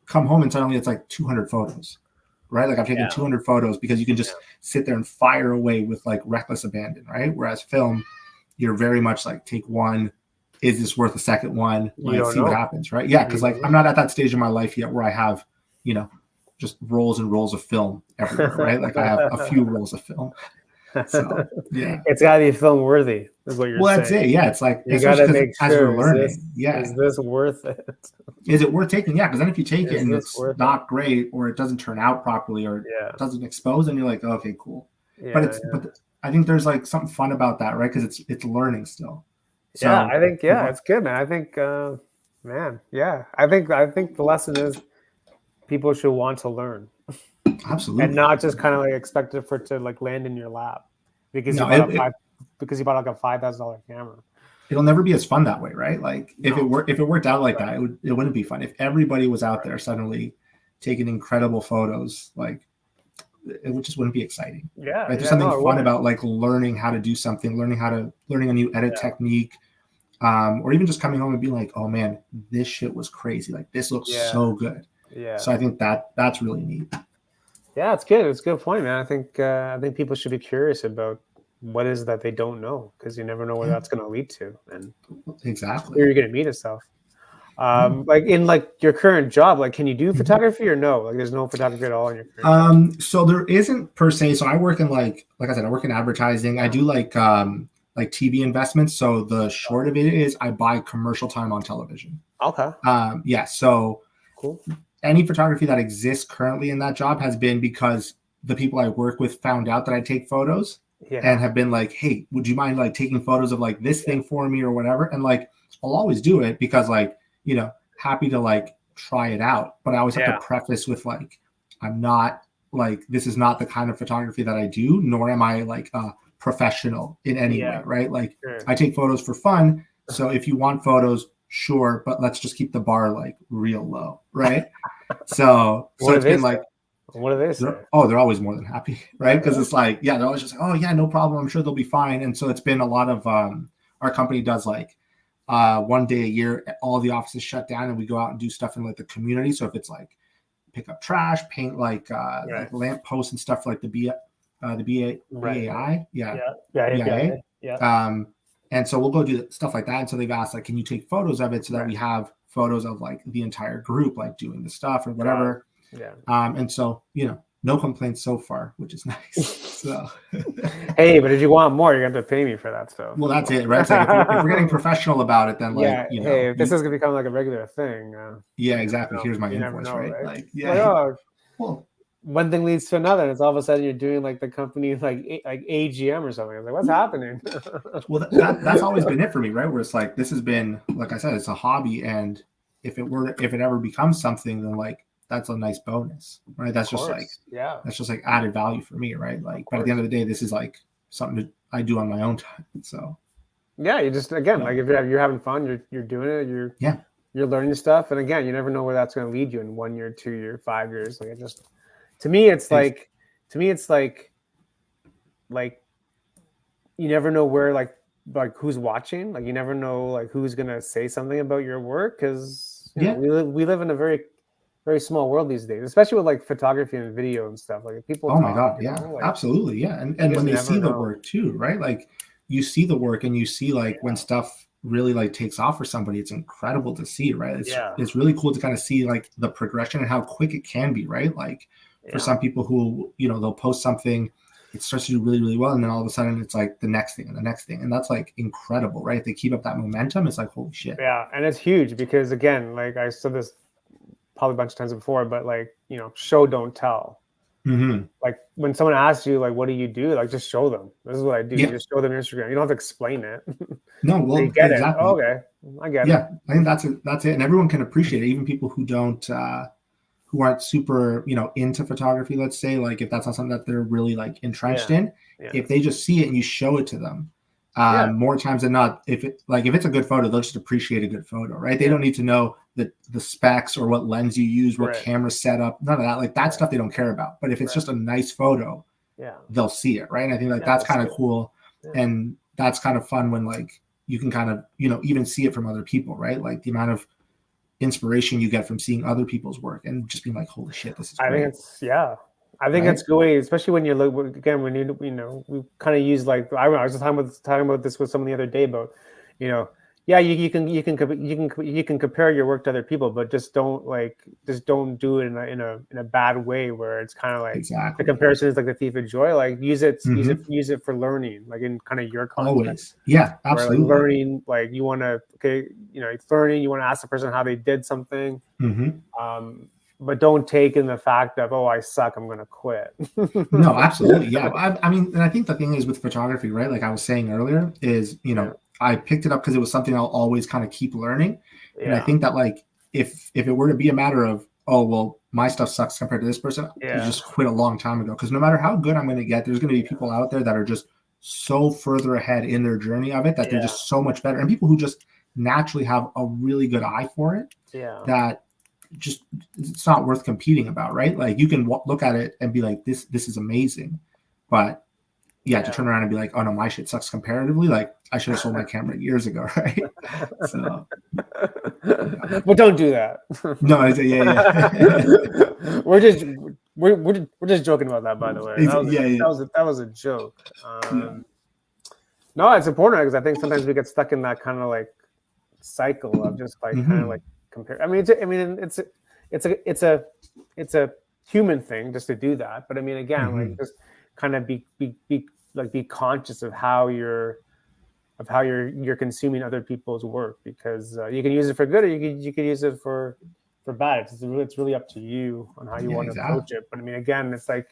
come home, and suddenly it's like 200 photos. Right? Like I've taken 200 photos because you can just sit there and fire away with like reckless abandon, right? Whereas film, you're very much like take one. Is this worth a second one? Like see what happens, right? Yeah, because like I'm not at that stage in my life yet where I have, just rolls and rolls of film everywhere, right? Like I have a few rolls of film. So yeah,
it's gotta be film worthy, is what you're saying.
Well, that's it. Yeah, it's like
you gotta make
as
sure.
we're learning.
Is this worth it?
Is it worth taking? Yeah, because then if you take it and it's not great, or it doesn't turn out properly, or it doesn't expose, and you're like, oh, okay, cool. But I think there's like something fun about that, right? Because it's learning still. So,
I think it's good, man. I think, I think the lesson is people should want to learn.
Absolutely.
And not just kind of like expect it for it to like land in your lap because you bought like a $5,000 camera.
It'll never be as fun that way, right? Like if it worked out like that, it wouldn't be fun. If everybody was out there suddenly taking incredible photos, like it just wouldn't be exciting.
Yeah.
Right? There's something fun about like learning how to do something, learning a new edit technique, or even just coming home and being like, oh man, this shit was crazy. Like this looks so good. Yeah. So I think that's really neat.
Yeah, it's good. It's a good point, man. I think people should be curious about what is that they don't know, because you never know where that's going to lead to, and
exactly
where you're going to meet yourself. Like in like your current job, like can you do photography or no? Like there's no photography at all in your current job?
So there isn't per se. So I work in like I said, I work in advertising. I do like TV investments. So the short of it is I buy commercial time on television.
Okay.
So
cool.
Any photography that exists currently in that job has been because the people I work with found out that I take photos and have been like, hey, would you mind like taking photos of like this thing for me or whatever? And like, I'll always do it because like, happy to like try it out. But I always have to preface with like, I'm not like, this is not the kind of photography that I do, nor am I like a professional in any way, right? Like I take photos for fun. So if you want photos, sure, but let's just keep the bar like real low, right? So it's been like,
what do they say?
They're always more than happy, right? Because it's like, they're always just like, oh yeah, no problem. I'm sure they'll be fine. And so it's been a lot of our company does like one day a year, all the offices shut down, and we go out and do stuff in like the community. So if it's like pick up trash, paint like lamp posts and stuff like the BAI, and so we'll go do stuff like that. And so they've asked, like, can you take photos of it so that we have photos of like the entire group, like doing the stuff or whatever. Yeah. And so, no complaints so far, which is nice. So,
hey, but if you want more, you're going to have to pay me for that stuff.
Well, that's it, right? It's like if we're getting professional about it, then like,
hey, if this is going to become like a regular thing.
Exactly. Here's my invoice, right? Like,
well, one thing leads to another, and it's all of a sudden you're doing like the company like AGM or something. I'm like, what's happening?
Well, that's always been it for me, right? Where it's like this has been, like I said, it's a hobby, and if it ever becomes something, then like that's a nice bonus, right? That's just like that's just like added value for me, right? Like, but at the end of the day, this is like something that I do on my own time. So
you just like if you're having fun, you're doing it, you're learning stuff, and again, you never know where that's going to lead you in 1 year, 2 year, 5 years. Like it just. To me, it's like you never know where like who's watching. Like you never know like who's gonna say something about your work, because we live in a very, very small world these days, especially with like photography and video and stuff. Like people.
Oh my god, absolutely, yeah. And when they see the work too, right? Like you see the work and you see like when stuff really like takes off for somebody, it's incredible to see, right? It's really cool to kind of see like the progression and how quick it can be, right? Like. For some people who, they'll post something, it starts to do really, really well. And then all of a sudden it's like the next thing and the next thing. And that's like incredible, right? If they keep up that momentum, it's like, holy shit.
Yeah. And it's huge because again, like I said this probably a bunch of times before, but like, show, don't tell. Mm-hmm. Like when someone asks you, like, what do you do? Like, just show them. This is what I do. You just show them Instagram. You don't have to explain it.
No, well,
you get exactly. It. Oh, okay. I get it.
Yeah. I think that's it. And everyone can appreciate it. Even people who don't, who aren't super, into photography, let's say, like if that's not something that they're really like entrenched in, if they just see it and you show it to them, More times than not, if it's a good photo, they'll just appreciate a good photo, right? They don't need to know the specs or what lens you use, what camera setup, none of that. Like that stuff they don't care about. But if it's just a nice photo, they'll see it, right? And I think like that's kind of cool, and that's kind of fun when like you can kind of even see it from other people, right? Like the amount of inspiration you get from seeing other people's work and just being like, holy shit, this is great.
I think it's good, especially when you look again, when we kind of use like I was just talking about this with someone the other day about, you can compare your work to other people, but just don't do it in a bad way where it's kind of like the comparison is like the thief of joy. Like use it for learning, like in kind of your context.
Always, yeah, absolutely.
Like learning, like you want to it's learning. You want to ask the person how they did something. But don't take in the fact of, oh, I suck, I'm going to quit.
No, absolutely. Yeah. I mean, and I think the thing is with photography, right? Like I was saying earlier is, I picked it up because it was something I'll always kind of keep learning. And I think that like, if it were to be a matter of, oh, well, my stuff sucks compared to this person, I just quit a long time ago. Because no matter how good I'm going to get, there's going to be people out there that are just so further ahead in their journey of it that they're just so much better. And people who just naturally have a really good eye for it, that just it's not worth competing about, right? Like you can look at it and be like, this is amazing, but to turn around and be like, oh no, my shit sucks comparatively, like I should have sold my camera years ago, right? So
well, don't do that.
No,
we're just joking about that, by the way. That was a joke. No, it's important because I think sometimes we get stuck in that kind of like cycle of just like kind of like compare. I mean, it's a human thing just to do that. But I mean, again, like just kind of be conscious of how you're consuming other people's work, because you can use it for good or you can use it for bad. It's really up to you on how you want to approach it. But I mean, again, it's like,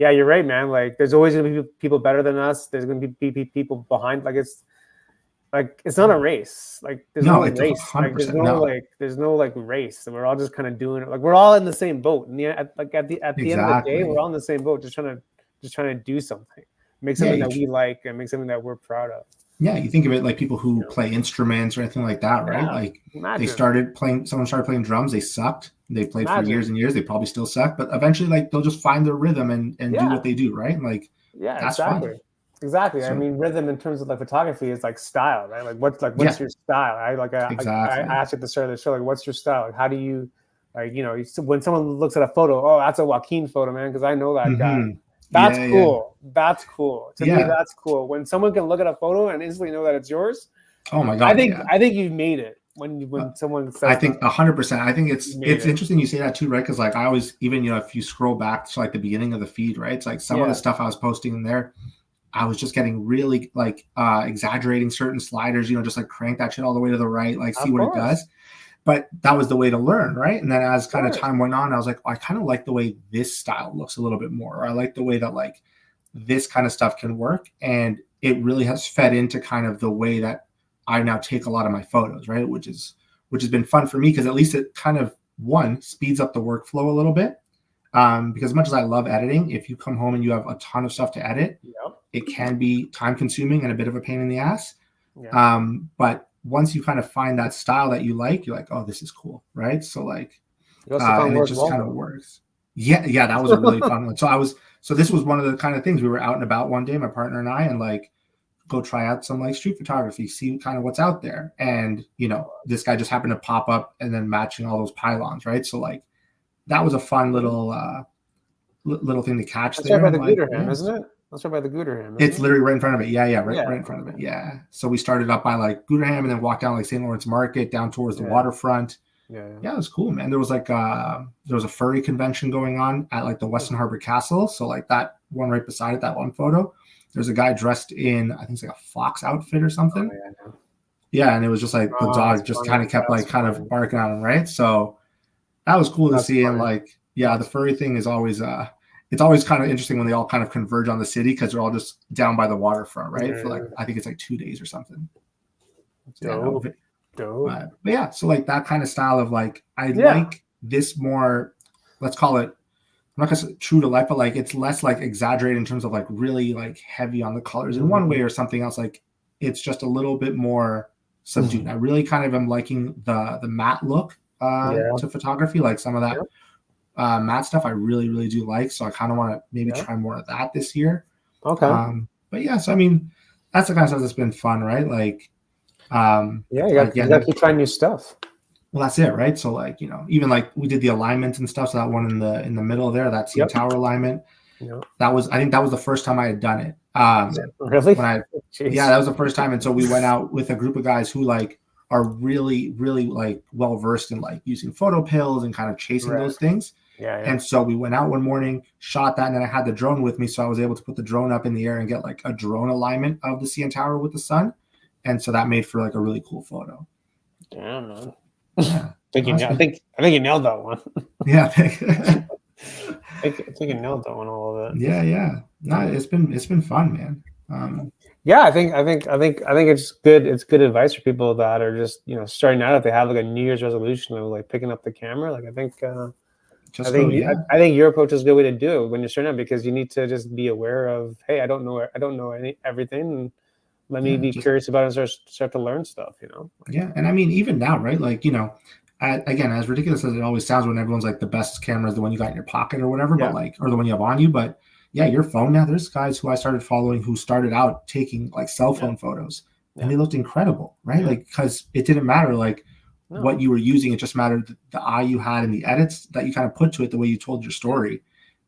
yeah, you're right, man. Like there's always going to be people better than us. There's going to be people behind. Like it's not a race. Like there's no race. Like there's no race. And we're all just kind of doing it. Like we're all in the same boat. And at the end of the day, we're all in the same boat, just trying to do something, make something that we like and make something that we're proud of.
Yeah, you think of it like people who play instruments or anything like that, right? Like someone started playing drums, they sucked. They played for years and years. They probably still suck, but eventually like they'll just find their rhythm and do what they do, right? Like that's fun.
Exactly. So, I mean, rhythm in terms of like photography is like style, right? Like what's your style? I asked you at the start of the show, like, what's your style? Like, how do you, like, when someone looks at a photo, oh, that's a Joaquin photo, man, because I know that guy. That's cool. Yeah. That's cool. To me, that's cool. When someone can look at a photo and instantly know that it's yours.
Oh my God.
I think you've made it when someone says
I think 100%. I think it's interesting you say that too, right? Because like I always, even, if you scroll back to like the beginning of the feed, right? It's like some of the stuff I was posting in there, I was just getting really like exaggerating certain sliders, just like crank that shit all the way to the right, like see what it does. But that was the way to learn, right? And then as kind of time went on, I was like, I kind of like the way this style looks a little bit more. Or I like the way that like this kind of stuff can work. And it really has fed into kind of the way that I now take a lot of my photos, right? Which has been fun for me because at least it kind of speeds up the workflow a little bit. Because as much as I love editing, if you come home and you have a ton of stuff to edit, it can be time consuming and a bit of a pain in the ass. But once you kind of find that style that you like, you're like, oh, this is cool, right? So like, and it just kind of works. Yeah, that was a really fun one. So this was one of the kind of things we were out and about one day, my partner and I, and like go try out some like street photography, see kind of what's out there. And this guy just happened to pop up and then matching all those pylons, right? So like that was a fun little thing to catch.
That's there. Right by the Gooderham, isn't it? That's right by the Gooderham.
It's literally right in front of it. Right in front of it. Yeah. So we started up by like Gooderham and then walked down like St. Lawrence Market down towards the waterfront. Yeah, it was cool, man. There was like there was a furry convention going on at like the Weston Harbor Castle. So like that one right beside it, that one photo, there's a guy dressed in, I think it's like a fox outfit or something. And it was just like the dog just kind of kept like kind of barking at him, right? So that was cool to see. And like, the furry thing is always it's always kind of interesting when they all kind of converge on the city because they're all just down by the waterfront, right? For like, I think it's like 2 days or something.
Dope.
But yeah, so like that kind of style of like, I like this more, let's call it, I'm not gonna say true to life, but like it's less like exaggerated in terms of like really like heavy on the colors in one way or something else. Like it's just a little bit more subdued. I really kind of am liking the matte look to photography, like some of that matte stuff I really, really do like. So I kind of want to maybe try more of that this year.
Okay.
But yeah, so I mean, that's the kind of stuff that's been fun, right? Like,
you got to keep trying new stuff.
Well, that's it, right? So like, you know, even like we did the alignments and stuff. So that one in the middle there, that CN Tower alignment, I think that was the first time I had done it.
Really?
That was the first time. And so we went out with a group of guys who like are really, really like well versed in like using photo pills and kind of chasing those things. And so we went out one morning, shot that, and then I had the drone with me, so I was able to put the drone up in the air and get like a drone alignment of the CN Tower with the sun, and so that made for like a really cool photo.
Damn, man. Yeah. I think you nailed that one.
Yeah.
I think you nailed that one, all of it.
Yeah. No, it's been fun, man.
I think it's good. It's good advice for people that are just, you know, starting out. If they have like a New Year's resolution of like picking up the camera, like I think your approach is a good way to do it when you're starting out, because you need to just be aware of, hey, I don't know everything. And let me be curious about it and start to learn stuff, you know?
Yeah. And I mean, even now, right? Like, you know, again, as ridiculous as it always sounds when everyone's like the best camera is the one you got in your pocket or whatever, but like, or the one you have on you. But yeah, your phone now, there's guys who I started following who started out taking like cell phone photos and they looked incredible, right? Like, because it didn't matter like what you were using. It just mattered the eye you had and the edits that you kind of put to it, the way you told your story.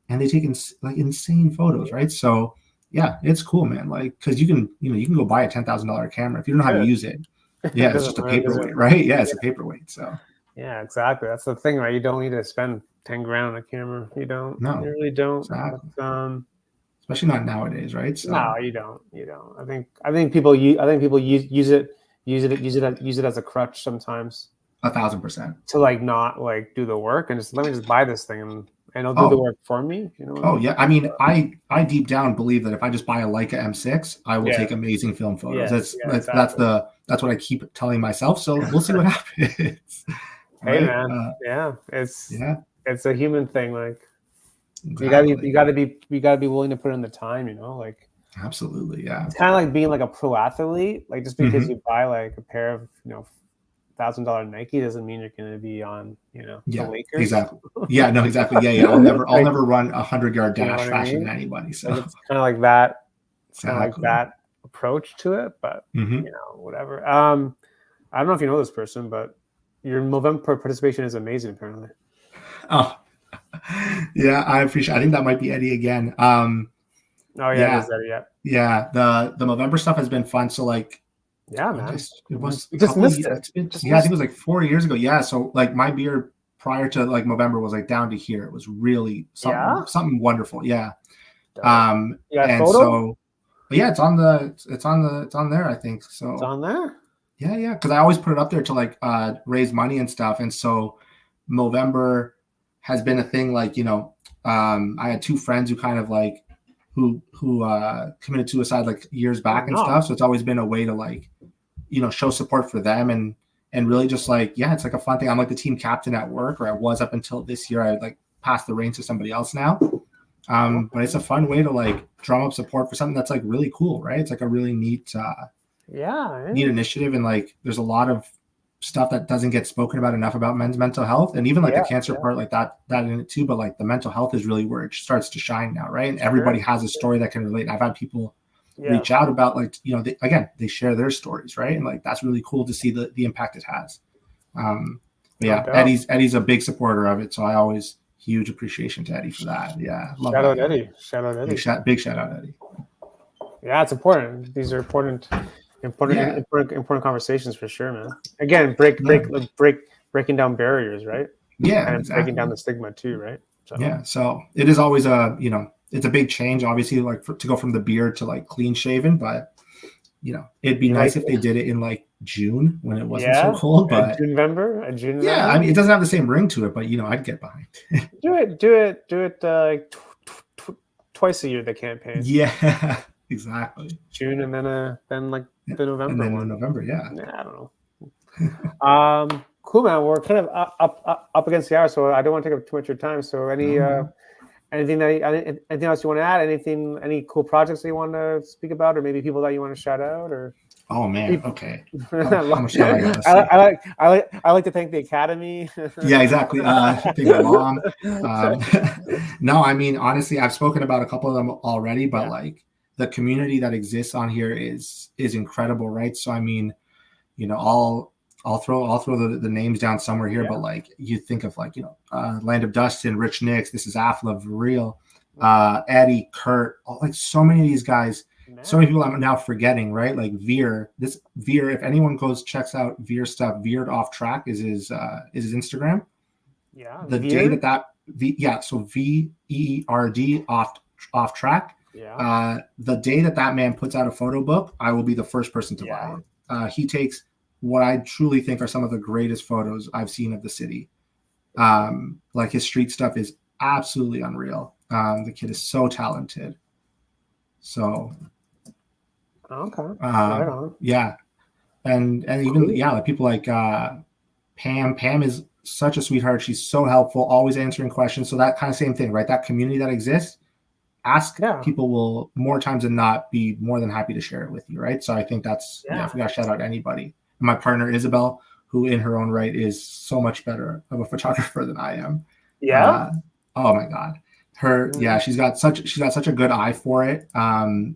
And they take like insane photos, right? So yeah, it's cool, man. Like, because you can go buy a $10,000 camera if you don't know how to use it. Yeah, it's just a paperweight, right? Yeah, it's a paperweight. So
yeah, exactly. That's the thing, right? You don't need to spend 10 grand on a camera. You don't. No, you really don't.
Exactly. Especially not nowadays, right? So
no, you don't. I think people use it as a crutch sometimes.
1,000%.
To like not like do the work and just let me just buy this thing and it'll do the work for me. You know.
Yeah. I mean, I deep down believe that if I just buy a Leica M6, I will take amazing film photos. That's what I keep telling myself. So we'll see what happens.
Hey man, it's a human thing. Like you gotta be willing to put in the time. You know, like
absolutely, yeah.
It's kind of like being like a pro athlete. Like just because you buy like a pair of $1,000 Nike doesn't mean you're going to be on, the Lakers.
Exactly. Yeah, no, exactly. Yeah. I'll never run 100-yard dash faster than anybody. So
like it's kind of like that. It's kind of like that approach to it, but whatever. I don't know if you know this person, but your November participation is amazing, apparently.
Oh, yeah, I appreciate. I think that might be Eddie again.
It is Eddie.
Yeah. The November stuff has been fun. So like.
Yeah, man.
I think it was like 4 years ago. Yeah. So like my beer prior to like November was like down to here. It was really something wonderful. Yeah.
And photo?
So yeah, it's on there, I think. So
it's on there?
Yeah. Because I always put it up there to like raise money and stuff. And so November has been a thing, like, I had two friends who kind of like who committed suicide like years back and stuff. So it's always been a way to like, show support for them and really just like, it's like a fun thing. I'm like the team captain at work, or I was up until this year. I like passed the reins to somebody else now. But it's a fun way to like drum up support for something that's like really cool, right? It's like a really neat initiative. And like, there's a lot of stuff that doesn't get spoken about enough about men's mental health, and even like the cancer part, like that in it too. But like the mental health is really where it starts to shine now, right? And everybody has a story that can relate. I've had people reach out about like, they share their stories, right? And like that's really cool to see the impact it has. Eddie's a big supporter of it, so I always huge appreciation to Eddie for that. Yeah,
shout out Eddie.
Big shout out Eddie.
Yeah, it's important. These are important conversations for sure, man. Again, breaking down barriers, right?
Yeah,
and breaking down the stigma too, right?
So it is always it's a big change, obviously, like to go from the beard to like clean shaven, but it'd be nice if they did it in like June when it wasn't so cold. But
November.
I mean, it doesn't have the same ring to it, but I'd get behind.
do it like twice a year, the campaign.
Yeah, exactly.
June and then like the November
and then
one.
November,
I don't know. Cool, man. We're kind of up against the hour, so I don't want to take up too much of your time. So anything else you want to add? Any cool projects that you want to speak about, or maybe people that you want to shout out, or
Oh man. Okay.
I
How much time I got? Let's see.
I like to thank the Academy.
Yeah, exactly. Thank my mom. No, I mean, honestly, I've spoken about a couple of them already, but
Yeah.
like the community that exists on here is incredible, right? So I mean, I'll throw the names down somewhere here,
Yeah.
but like you think of like Land of Dustin, Rich Nicks, this is Afla, Real, Eddie, Kurt, like so many of these guys.
Man.
So many people I'm now forgetting, right? Like Veer. If anyone checks out Veer stuff, Veered Off Track is his Instagram.
Yeah.
The day so VEERD off track.
Yeah.
The day that man puts out a photo book, I will be the first person to buy it. He takes what I truly think are some of the greatest photos I've seen of the city. Like his street stuff is absolutely unreal. The kid is so talented. So
okay. Right on.
Yeah. And even like people like Pam. Pam is such a sweetheart. She's so helpful, always answering questions. So that kind of same thing, right? That community that exists, people will more times than not be more than happy to share it with you, right? So I think that's if we got to shout out anybody. And my partner Isabel, who in her own right is so much better of a photographer than I am.
Yeah.
Oh my God. She's got such a good eye for it.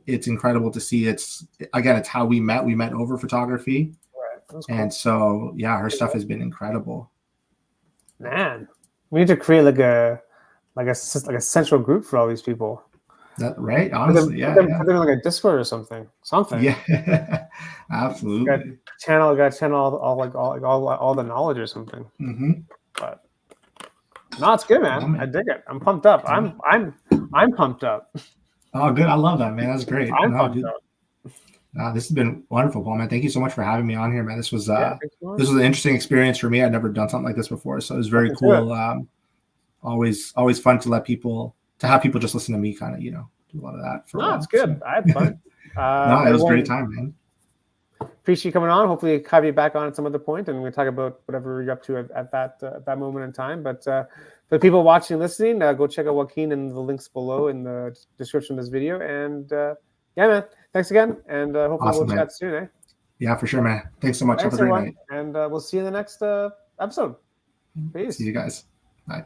It's incredible to see. It's how we met. We met over photography.
Right.
And
cool.
So her stuff has been incredible.
Man, we need to create like a central group for all these people.
That right? Honestly,
put them in like a Discord or something.
Yeah, absolutely.
Got channel all the knowledge or something.
Mm-hmm.
But no, it's good, man. I dig it. I'm pumped up. I'm pumped up.
Oh, good. I love that, man. That's great.
I'm pumped up.
This has been wonderful, Paul, man. Thank you so much for having me on here, man. This was an interesting experience for me. I'd never done something like this before, so it was very cool. Always fun to have people just listen to me, kind of, do a lot of that.
It's good. I had fun.
It was a great time, man.
Appreciate you coming on. Hopefully, have you back on at some other point, and we'll talk about whatever you're up to at that moment in time. But for the people watching and listening, go check out Joaquin and the links below in the description of this video. And man, thanks again, and hopefully we'll chat soon. Eh?
Yeah, for sure, man. Thanks so much. Have a great night.
And we'll see you in the next episode. Peace.
See you guys. Bye.